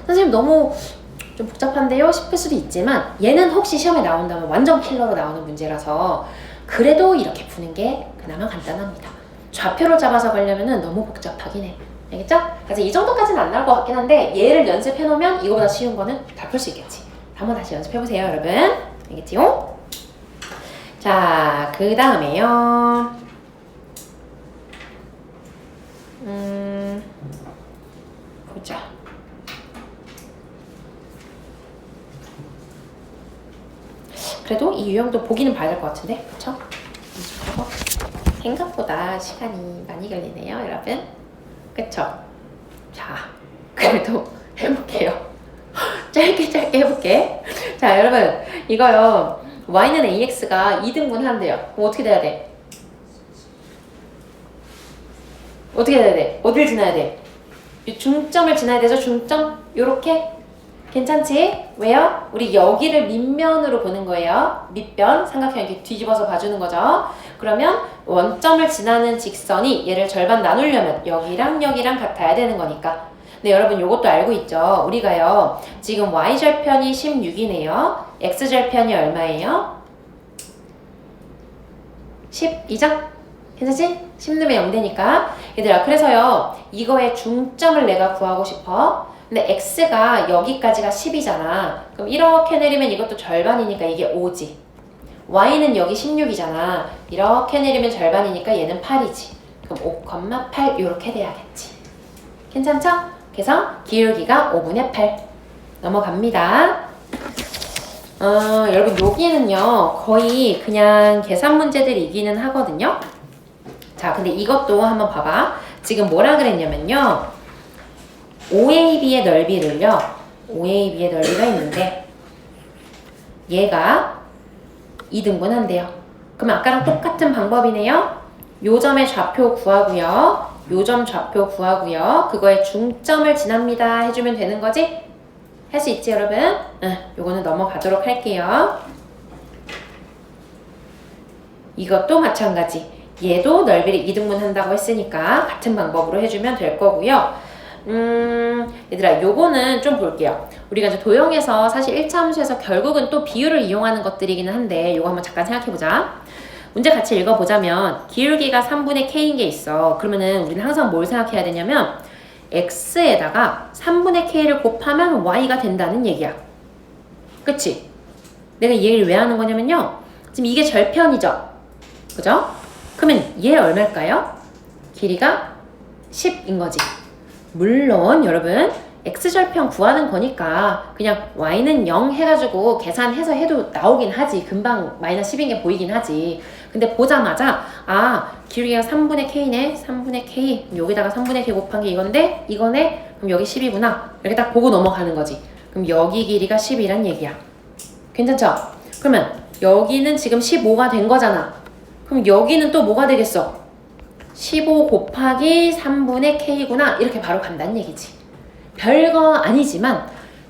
선생님 너무 좀 복잡한데요? 싶을 수도 있지만 얘는 혹시 시험에 나온다면 완전 킬러로 나오는 문제라서 그래도 이렇게 푸는 게 그나마 간단합니다. 좌표를 잡아서 가려면 너무 복잡하긴 해. 알겠죠? 그래서 이 정도까지는 안 나올 것 같긴 한데 얘를 연습해 놓으면 이거보다 쉬운 거는 다 풀 수 있겠지. 한번 다시 연습해 보세요, 여러분. 알겠지요? 자, 그 다음에요. 보자. 그래도 이 유형도 보기는 봐야 될 것 같은데, 그쵸? 생각보다 시간이 많이 걸리네요, 여러분. 그쵸? 자, 그래도 해볼게요. 짧게 해볼게. 자, 여러분, 이거요. y는 ax가 2등분 한대요. 그럼 어떻게 돼야 돼? 어떻게 돼야 돼? 어딜 지나야 돼? 이 중점을 지나야 되죠? 중점? 요렇게? 괜찮지? 왜요? 우리 여기를 밑면으로 보는 거예요. 밑변, 삼각형 이렇게 뒤집어서 봐주는 거죠. 그러면 원점을 지나는 직선이 얘를 절반 나누려면 여기랑 여기랑 같아야 되는 거니까. 근데 여러분 요것도 알고 있죠? 우리가요. 지금 y절편이 16이네요. x절편이 얼마예요? 12죠? 괜찮지? 10 넣으면 0 되니까. 얘들아, 그래서요. 이거의 중점을 내가 구하고 싶어. 근데 x가 여기까지가 10이잖아. 그럼 이렇게 내리면 이것도 절반이니까 이게 5지. y는 여기 16이잖아. 이렇게 내리면 절반이니까 얘는 8이지. 그럼 5,8 이렇게 돼야겠지. 괜찮죠? 그래서 기울기가 5분의 8 넘어갑니다. 여러분 여기는요 거의 그냥 계산 문제들이기는 하거든요. 자, 근데 이것도 한번 봐봐. 지금 뭐라 그랬냐면요, OAB의 넓이를요, OAB의 넓이가 있는데 얘가 2등분한대요. 그럼 아까랑 똑같은 방법이네요. 요 점의 좌표 구하고요, 요 점 좌표 구하고요, 그거의 중점을 지납니다 해주면 되는 거지? 할 수 있지 여러분? 요거는 넘어가도록 할게요. 이것도 마찬가지. 얘도 넓이를 2등분 한다고 했으니까 같은 방법으로 해주면 될 거고요. 얘들아 요거는 좀 볼게요. 우리가 이제 도형에서 사실 1차 함수에서 결국은 또 비율을 이용하는 것들이기는 한데 요거 한번 잠깐 생각해보자. 문제 같이 읽어보자면 기울기가 3분의 k인 게 있어. 그러면은 우리는 항상 뭘 생각해야 되냐면 x에다가 3분의 k를 곱하면 y가 된다는 얘기야. 그치? 내가 이 얘기를 왜 하는 거냐면요, 지금 이게 절편이죠? 그죠? 그러면 얘 얼마일까요? 길이가 10인 거지. 물론 여러분 x절편 구하는 거니까 그냥 y는 0 해가지고 계산해서 해도 나오긴 하지. 금방 마이너스 10인 게 보이긴 하지. 근데 보자마자 기울기가 3분의 k네. 3분의 k. 여기다가 3분의 k 곱한 게 이건데 이거네. 그럼 여기 10이구나. 이렇게 딱 보고 넘어가는 거지. 그럼 여기 길이가 10이란 얘기야. 괜찮죠? 그러면 여기는 지금 15가 된 거잖아. 그럼 여기는 또 뭐가 되겠어? 15 곱하기 3분의 k구나. 이렇게 바로 간다는 얘기지. 별거 아니지만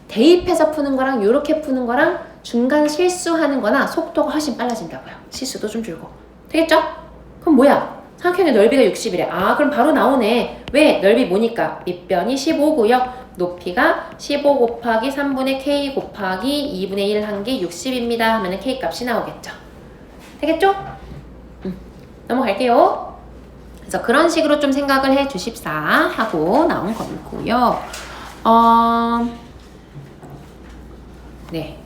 대입해서 푸는 거랑 이렇게 푸는 거랑 중간 실수하는 거나 속도가 훨씬 빨라진다고요. 실수도 좀 줄고. 되겠죠? 그럼 뭐야? 삼각형의 넓이가 60이래. 그럼 바로 나오네. 왜? 넓이 뭐니까? 밑변이 15고요. 높이가 15 곱하기 3분의 k 곱하기 2분의 1 한 게 60입니다. 하면은 k 값이 나오겠죠. 되겠죠? 넘어갈게요. 그래서 그런 식으로 좀 생각을 해 주십사 하고 나온 거고요. 네,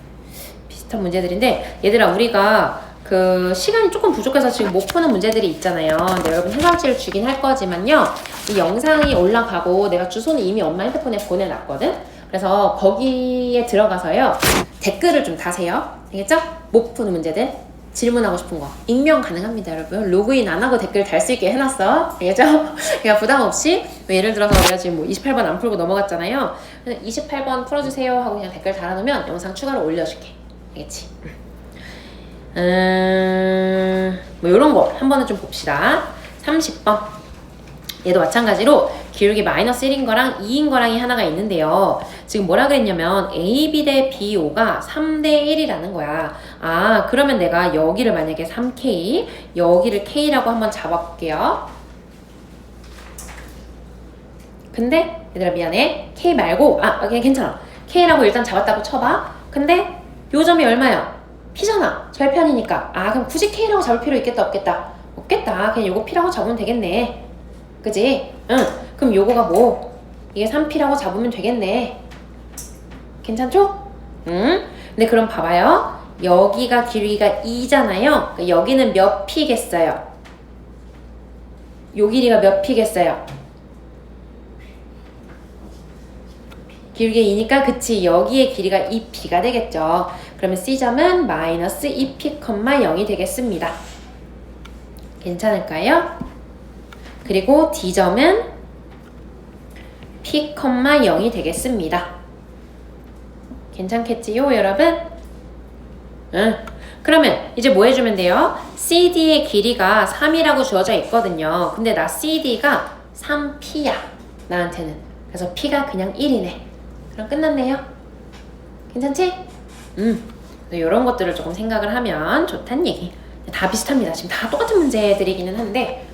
비슷한 문제들인데 얘들아 우리가 그 시간이 조금 부족해서 지금 못 푸는 문제들이 있잖아요. 근데 여러분 해설지를 주긴 할 거지만요, 이 영상이 올라가고 내가 주소는 이미 엄마 핸드폰에 보내놨거든. 그래서 거기에 들어가서요 댓글을 좀 다세요. 알겠죠? 못 푸는 문제들, 질문하고 싶은 거 익명 가능합니다 여러분. 로그인 안 하고 댓글 달 수 있게 해놨어. 알겠죠? 그냥 부담 없이, 예를 들어서 내가 지금 뭐 28번 안 풀고 넘어갔잖아요. 28번 풀어주세요 하고 그냥 댓글 달아놓으면 영상 추가로 올려줄게. 알겠지? 뭐 요런 거 한 번은 좀 봅시다. 30번 얘도 마찬가지로 기울기 마이너스 1인 거랑 2인 거랑이 하나가 있는데요. 지금 뭐라 그랬냐면 AB 대 BO가 3대 1이라는 거야. 그러면 내가 여기를 만약에 3K, 여기를 K라고 한번 잡아볼게요. 근데 얘들아 미안해. K 말고 그냥 괜찮아. K라고 일단 잡았다고 쳐봐. 근데 요 점이 얼마야? P잖아. 절편이니까. 그럼 굳이 K라고 잡을 필요 있겠다 없겠다? 없겠다. 그냥 요거 P라고 잡으면 되겠네. 그지? 그럼 요거가 뭐? 이게 3P라고 잡으면 되겠네. 괜찮죠? 근데 그럼 봐봐요. 여기가 기울기가 2잖아요. 그러니까 여기는 몇 P겠어요? 요 길이가 몇 P겠어요? 기울기가 2니까 그치, 여기의 길이가 2P가 되겠죠. 그러면 C점은 마이너스 2P, 0이 되겠습니다. 괜찮을까요? 그리고 D점은 P, 0이 되겠습니다. 괜찮겠지요 여러분? 그러면 이제 뭐 해주면 돼요? CD의 길이가 3이라고 주어져 있거든요. 근데 나 CD가 3P야 나한테는. 그래서 P가 그냥 1이네. 그럼 끝났네요. 괜찮지? 이런 것들을 조금 생각을 하면 좋다는 얘기. 다 비슷합니다. 지금 다 똑같은 문제들이기는 한데,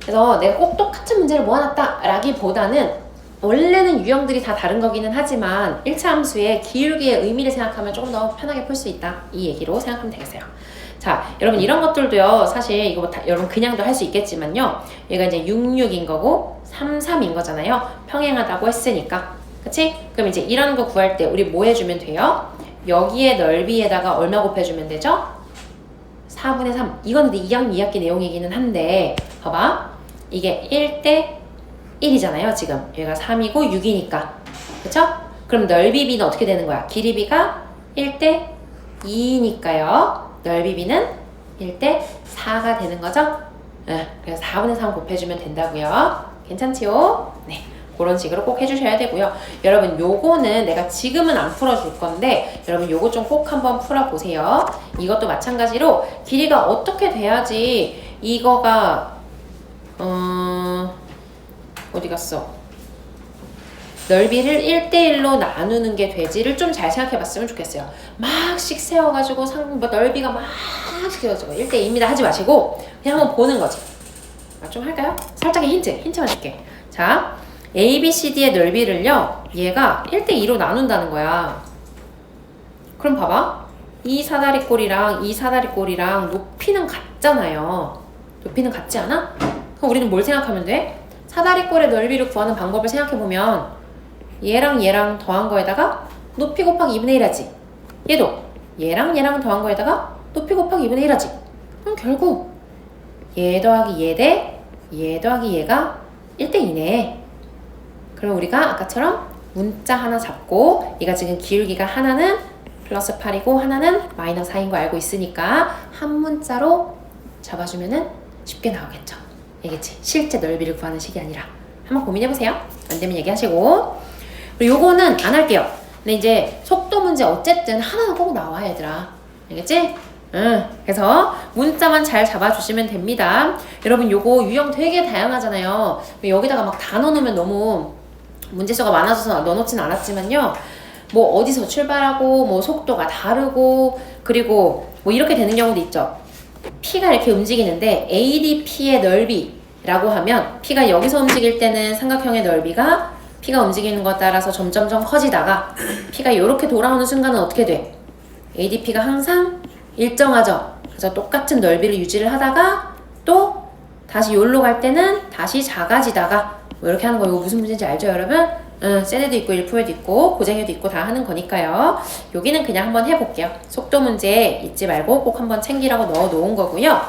그래서 내가 꼭 똑같은 문제를 모아놨다 라기보다는 원래는 유형들이 다 다른 거기는 하지만 1차 함수의 기울기의 의미를 생각하면 조금 더 편하게 풀 수 있다, 이 얘기로 생각하면 되겠어요. 자, 여러분 이런 것들도요, 사실 이거 뭐 여러분 그냥도 할 수 있겠지만요, 얘가 이제 66인 거고 33인 거잖아요. 평행하다고 했으니까. 그치? 그럼 이제 이런 거 구할 때 우리 뭐 해주면 돼요? 여기에 넓이에다가 얼마 곱해주면 되죠? 4분의 3. 이거는 2학기 내용이기는 한데 봐봐. 이게 1대 1이잖아요. 지금 얘가 3이고 6이니까. 그쵸? 그럼 넓이 b는 어떻게 되는 거야? 길이 b가 1대 2니까요. 넓이 b는 1대 4가 되는 거죠? 네, 그래서 4분의 3 곱해주면 된다고요. 괜찮지요? 네, 그런 식으로 꼭 해주셔야 되고요. 여러분 요거는 내가 지금은 안 풀어줄 건데 여러분 요거 좀 꼭 한번 풀어보세요. 이것도 마찬가지로 길이가 어떻게 돼야지 이거가 어디 갔어? 넓이를 1대1로 나누는 게 되지를 좀 잘 생각해 봤으면 좋겠어요. 막씩 세워가지고 뭐 넓이가 막씩 세워지고 1대2입니다 하지 마시고 그냥 한번 보는 거지. 좀 할까요? 살짝의 힌트만 줄게. 자, A, B, C, D의 넓이를요 얘가 1대2로 나눈다는 거야. 그럼 봐봐. 이 사다리꼴이랑 이 사다리꼴이랑 높이는 같잖아요. 높이는 같지 않아? 그럼 우리는 뭘 생각하면 돼? 사다리꼴의 넓이를 구하는 방법을 생각해보면 얘랑 얘랑 더한 거에다가 높이 곱하기 2분의 1 하지. 얘도 얘랑 얘랑 더한 거에다가 높이 곱하기 2분의 1 하지. 그럼 결국 얘 더하기 얘 대 얘 더하기 얘가 1대2네. 그럼 우리가 아까처럼 문자 하나 잡고 얘가 지금 기울기가 하나는 플러스 8이고 하나는 마이너스 4인 거 알고 있으니까 한 문자로 잡아주면은 쉽게 나오겠죠. 알겠지? 실제 넓이를 구하는 식이 아니라 한번 고민해보세요. 안 되면 얘기하시고. 그리고 요거는 안 할게요. 근데 이제 속도 문제 어쨌든 하나는 꼭 나와 얘들아. 알겠지? 응. 그래서 문자만 잘 잡아주시면 됩니다. 여러분 요거 유형 되게 다양하잖아요. 여기다가 막 다 넣어놓으면 너무 문제수가 많아져서 넣어놓진 않았지만요. 뭐 어디서 출발하고 뭐 속도가 다르고 그리고 뭐 이렇게 되는 경우도 있죠. P가 이렇게 움직이는데 ADP의 넓이라고 하면 P가 여기서 움직일 때는 삼각형의 넓이가 P가 움직이는 것에 따라서 점점점 커지다가 P가 이렇게 돌아오는 순간은 어떻게 돼? ADP가 항상 일정하죠. 그래서 똑같은 넓이를 유지를 하다가 또 다시 여기로 갈 때는 다시 작아지다가 뭐 이렇게 하는 거. 이거 무슨 문제인지 알죠 여러분? 세대도 있고 1%도 있고 고쟁이도 있고 다 하는 거니까요. 여기는 그냥 한번 해볼게요. 속도 문제 잊지 말고 꼭 한번 챙기라고 넣어 놓은 거고요.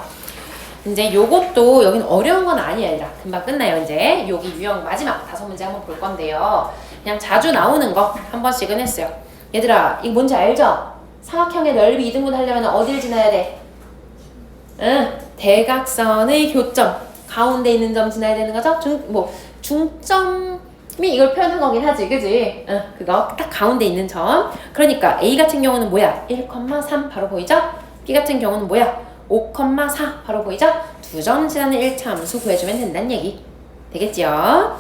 이제 요것도 여기는 어려운 건 아니에요. 얘들아. 금방 끝나요. 이제 여기 유형 마지막 5문제 한번 볼 건데요. 그냥 자주 나오는 거 한 번씩은 했어요. 얘들아 이거 뭔지 알죠? 삼각형의 넓이 2등분 하려면 어디를 지나야 돼? 대각선의 교점 가운데 있는 점 지나야 되는 거죠? 중점이 이걸 표현한 거긴 하지, 그지? 그거 딱 가운데 있는 점. 그러니까 A 같은 경우는 뭐야? 1,3 바로 보이죠? B 같은 경우는 뭐야? 5,4 바로 보이죠? 두 점 지나는 1차 함수 구해주면 된다는 얘기. 되겠죠?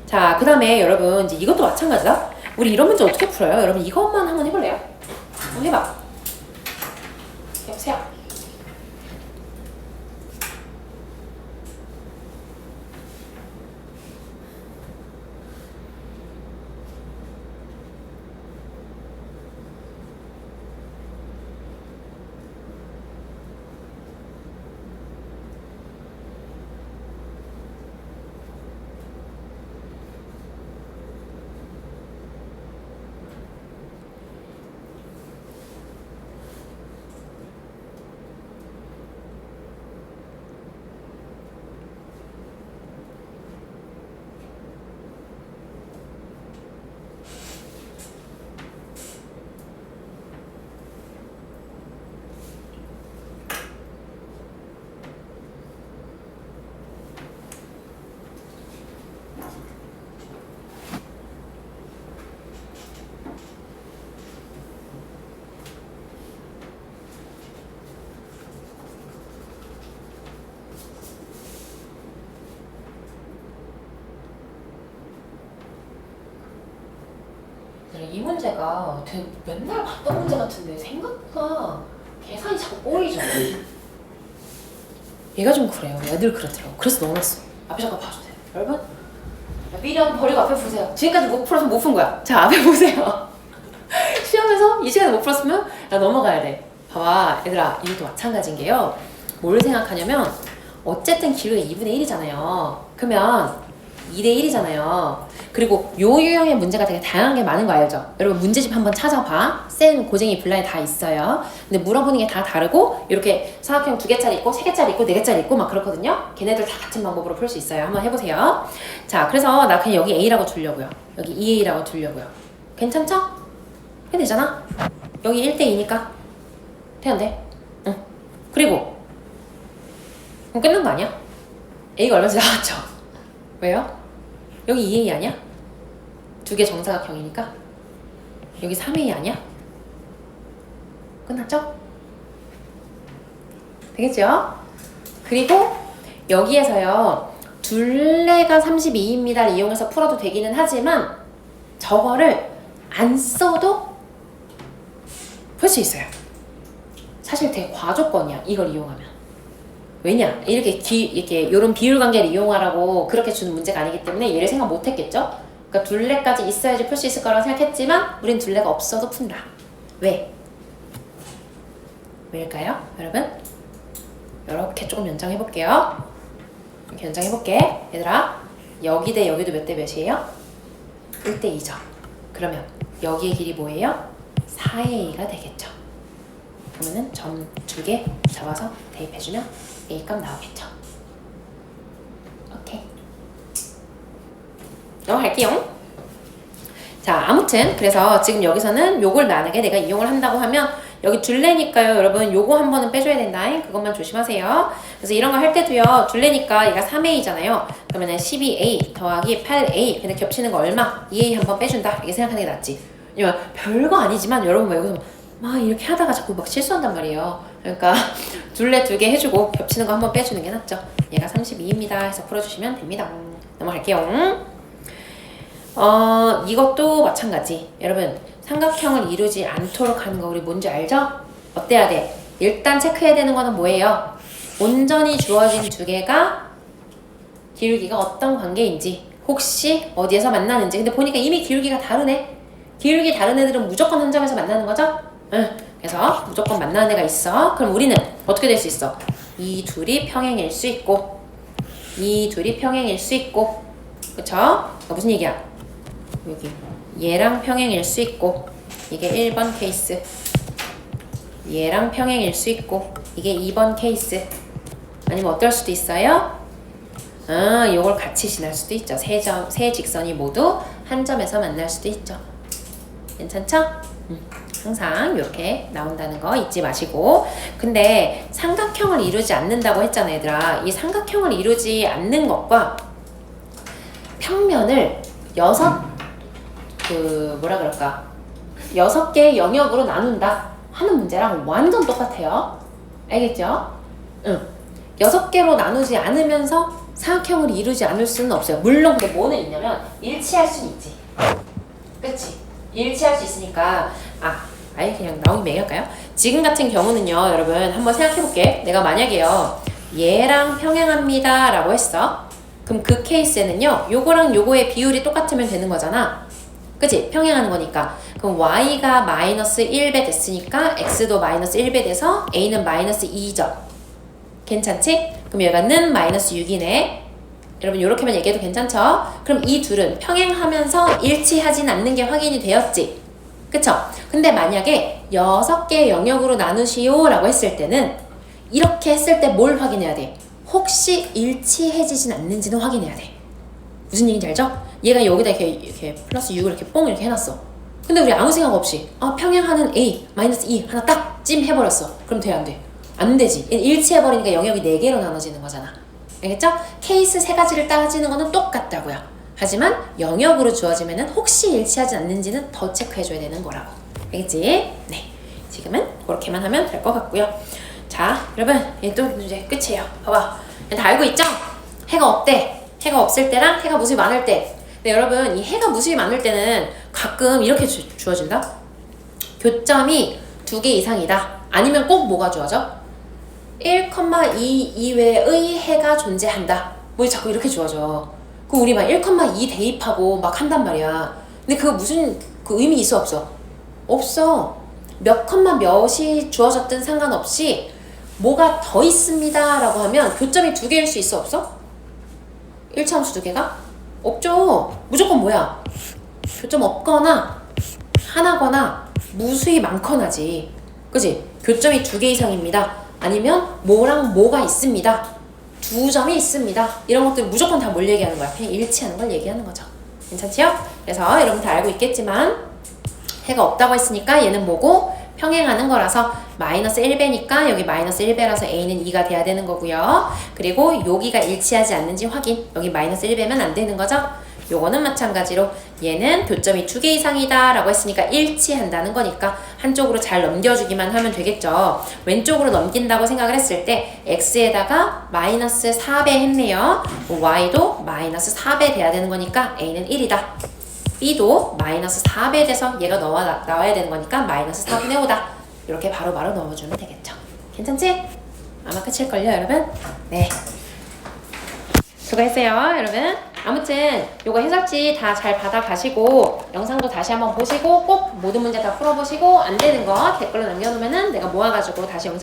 자, 그 다음에 여러분 이제 이것도 마찬가지다. 우리 이런 문제 어떻게 풀어요? 여러분 이것만 한번 해볼래요? 한번 해봐. 해보세요. 이 문제가 되게 맨날 봤던 문제 같은데 생각보다 계산이 자꾸 꼬이죠. 얘가 좀 그래요. 애들 그렇더라고. 그래서 넣어놨어. 앞에 잠깐 봐주세요. 여러분 미련 버리고 앞에 보세요. 지금까지 못 풀어서 못 푼 거야. 자, 앞에 보세요. 시험에서 이 시간에 못 풀었으면 나 넘어가야 돼. 봐봐 얘들아, 이것도 마찬가지인 게요. 뭘 생각하냐면 어쨌든 기울기가 2분의 1이잖아요. 그러면 2대1이잖아요. 그리고 요 유형의 문제가 되게 다양한 게 많은 거 알죠? 여러분 문제집 한번 찾아봐. 센, 고쟁이, 블라인 다 있어요. 근데 물어보는 게 다 다르고 이렇게 사각형 2개짜리 있고 3개짜리 있고 4개짜리 있고 막 그렇거든요. 걔네들 다 같은 방법으로 풀 수 있어요. 한번 해보세요. 자, 그래서 나 그냥 여기 A라고 두려고요. 여기 2A라고 두려고요. 괜찮죠? 해도 되잖아? 여기 1대2니까 돼야 돼. 응. 그리고 그럼 끝난 거 아니야? A가 얼마 전에 나왔죠? 왜요? 여기 2A 아니야? 2개 정사각형이니까? 여기 3A 아니야? 끝났죠? 되겠죠? 그리고 여기에서요 둘레가 32입니다를 이용해서 풀어도 되기는 하지만 저거를 안 써도 풀 수 있어요. 사실 되게 과조건이야 이걸 이용하면. 왜냐? 이렇게 요런 비율 관계를 이용하라고 그렇게 주는 문제가 아니기 때문에 얘를 생각 못 했겠죠? 그러니까 둘레까지 있어야지 풀 수 있을 거라고 생각했지만 우린 둘레가 없어도 푼다. 왜? 왜일까요? 여러분? 이렇게 조금 연장해 볼게요. 이렇게 연장해 볼게. 얘들아, 여기 대 여기도 몇 대 몇이에요? 1대2죠. 그러면 여기의 길이 뭐예요? 4A가 되겠죠. 그러면은 점 2개 잡아서 대입해주면 A값 나오겠죠. 오케이. 넘어갈게요. 자, 아무튼 그래서 지금 여기서는 요걸 만약에 내가 이용을 한다고 하면 여기 둘레니까요. 여러분 요거 한 번은 빼줘야 된다. 그것만 조심하세요. 그래서 이런 거 할 때도요. 둘레니까 얘가 3A잖아요. 그러면은 12A 더하기 8A 근데 겹치는 거 얼마? 2A 한 번 빼준다. 이렇게 생각하는 게 낫지. 왜냐면 별거 아니지만 여러분 막 여기서 막 이렇게 하다가 자꾸 막 실수한단 말이에요. 그러니까 둘레 2개 해주고 겹치는 거 한 번 빼주는 게 낫죠. 얘가 32입니다 해서 풀어주시면 됩니다. 넘어갈게요. 이것도 마찬가지. 여러분 삼각형을 이루지 않도록 하는 거 우리 뭔지 알죠? 어때야 돼? 일단 체크해야 되는 거는 뭐예요? 온전히 주어진 2개가 기울기가 어떤 관계인지 혹시 어디에서 만나는지. 근데 보니까 이미 기울기가 다르네. 기울기 다른 애들은 무조건 한 점에서 만나는 거죠? 응. 그래서 무조건 만나는 애가 있어. 그럼 우리는 어떻게 될 수 있어? 이 둘이 평행일 수 있고 이 둘이 평행일 수 있고 그쵸? 무슨 얘기야? 여기 얘랑 평행일 수 있고 이게 1번 케이스 얘랑 평행일 수 있고 이게 2번 케이스 아니면 어떨 수도 있어요? 요걸 같이 지날 수도 있죠. 세 직선이 모두 한 점에서 만날 수도 있죠. 괜찮죠? 항상 이렇게 나온다는 거 잊지 마시고. 근데 삼각형을 이루지 않는다고 했잖아 얘들아. 이 삼각형을 이루지 않는 것과 평면을 6개의 영역으로 나눈다 하는 문제랑 완전 똑같아요. 알겠죠? 6개로 나누지 않으면서 삼각형을 이루지 않을 수는 없어요. 물론 근데 뭐는 있냐면 일치할 수는 있지. 그치? 일치할 수 있으니까 아예 그냥 나오기 매길까요? 지금 같은 경우는요 여러분 한번 생각해볼게. 내가 만약에요 얘랑 평행합니다 라고 했어. 그럼 그 케이스에는요 요거랑 요거의 비율이 똑같으면 되는 거잖아. 그치? 평행하는 거니까. 그럼 y가 마이너스 1배 됐으니까 x도 마이너스 1배 돼서 a는 마이너스 2죠. 괜찮지? 그럼 얘가는 마이너스 6이네. 여러분 요렇게만 얘기해도 괜찮죠? 그럼 이 둘은 평행하면서 일치하진 않는 게 확인이 되었지. 그쵸? 근데 만약에 6개의 영역으로 나누시오 라고 했을 때는 이렇게 했을 때 뭘 확인해야 돼? 혹시 일치해지진 않는지는 확인해야 돼. 무슨 얘기인지 알죠? 얘가 여기다 이렇게 플러스 6을 이렇게 뽕 이렇게 해놨어. 근데 우리 아무 생각 없이 평행하는 A 마이너스 2 하나 딱 찜 해버렸어. 그럼 돼 안 돼? 안 되지. 일치해버리니까 영역이 4개로 나눠지는 거잖아. 알겠죠? 케이스 3가지를 따지는 거는 똑같다고요. 하지만 영역으로 주어지면은 혹시 일치하지 않는지는 더 체크해줘야 되는 거라고. 알겠지? 네. 지금은 그렇게만 하면 될 것 같고요. 자, 여러분, 또 이제 끝이에요. 봐봐. 다 알고 있죠? 해가 없대. 해가 없을 때랑 해가 무수히 많을 때. 근데 여러분, 이 해가 무수히 많을 때는 가끔 이렇게 주어진다. 교점이 2개 이상이다. 아니면 꼭 뭐가 주어져? 1,2 이외의 해가 존재한다. 뭐 자꾸 이렇게 주어져. 그 우리 막 1,2 대입하고 막 한단 말이야. 근데 그거 무슨 그 의미 있어 없어? 없어. 몇 컴마 몇이 주어졌든 상관없이 뭐가 더 있습니다 라고 하면 교점이 2개일 수 있어 없어? 1차함수 2개가? 없죠. 무조건 뭐야? 교점 없거나 하나거나 무수히 많거나지. 그지? 교점이 2개 이상입니다. 아니면 뭐랑 뭐가 있습니다. 2점이 있습니다. 이런 것들 무조건 다 뭘 얘기하는 거야? 그냥 일치하는 걸 얘기하는 거죠. 괜찮지요? 그래서 여러분 다 알고 있겠지만 해가 없다고 했으니까 얘는 뭐고? 평행하는 거라서 마이너스 1배니까 여기 마이너스 1배라서 a는 2가 돼야 되는 거고요. 그리고 여기가 일치하지 않는지 확인. 여기 마이너스 1배면 안 되는 거죠. 요거는 마찬가지로 얘는 교점이 2개 이상이다 라고 했으니까 일치한다는 거니까 한쪽으로 잘 넘겨주기만 하면 되겠죠. 왼쪽으로 넘긴다고 생각을 했을 때 x에다가 마이너스 4배 했네요. y도 마이너스 4배 돼야 되는 거니까 a는 1이다. b도 마이너스 4배 돼서 얘가 나와야 되는 거니까 마이너스 4분의 5다. 이렇게 바로바로 넣어주면 되겠죠. 괜찮지? 아마 끝일걸요 여러분? 네. 수고했어요 여러분. 아무튼 요거 해설지 다 잘 받아가시고 영상도 다시 한번 보시고 꼭 모든 문제 다 풀어보시고 안 되는 거 댓글로 남겨놓으면은 내가 모아가지고 다시 영상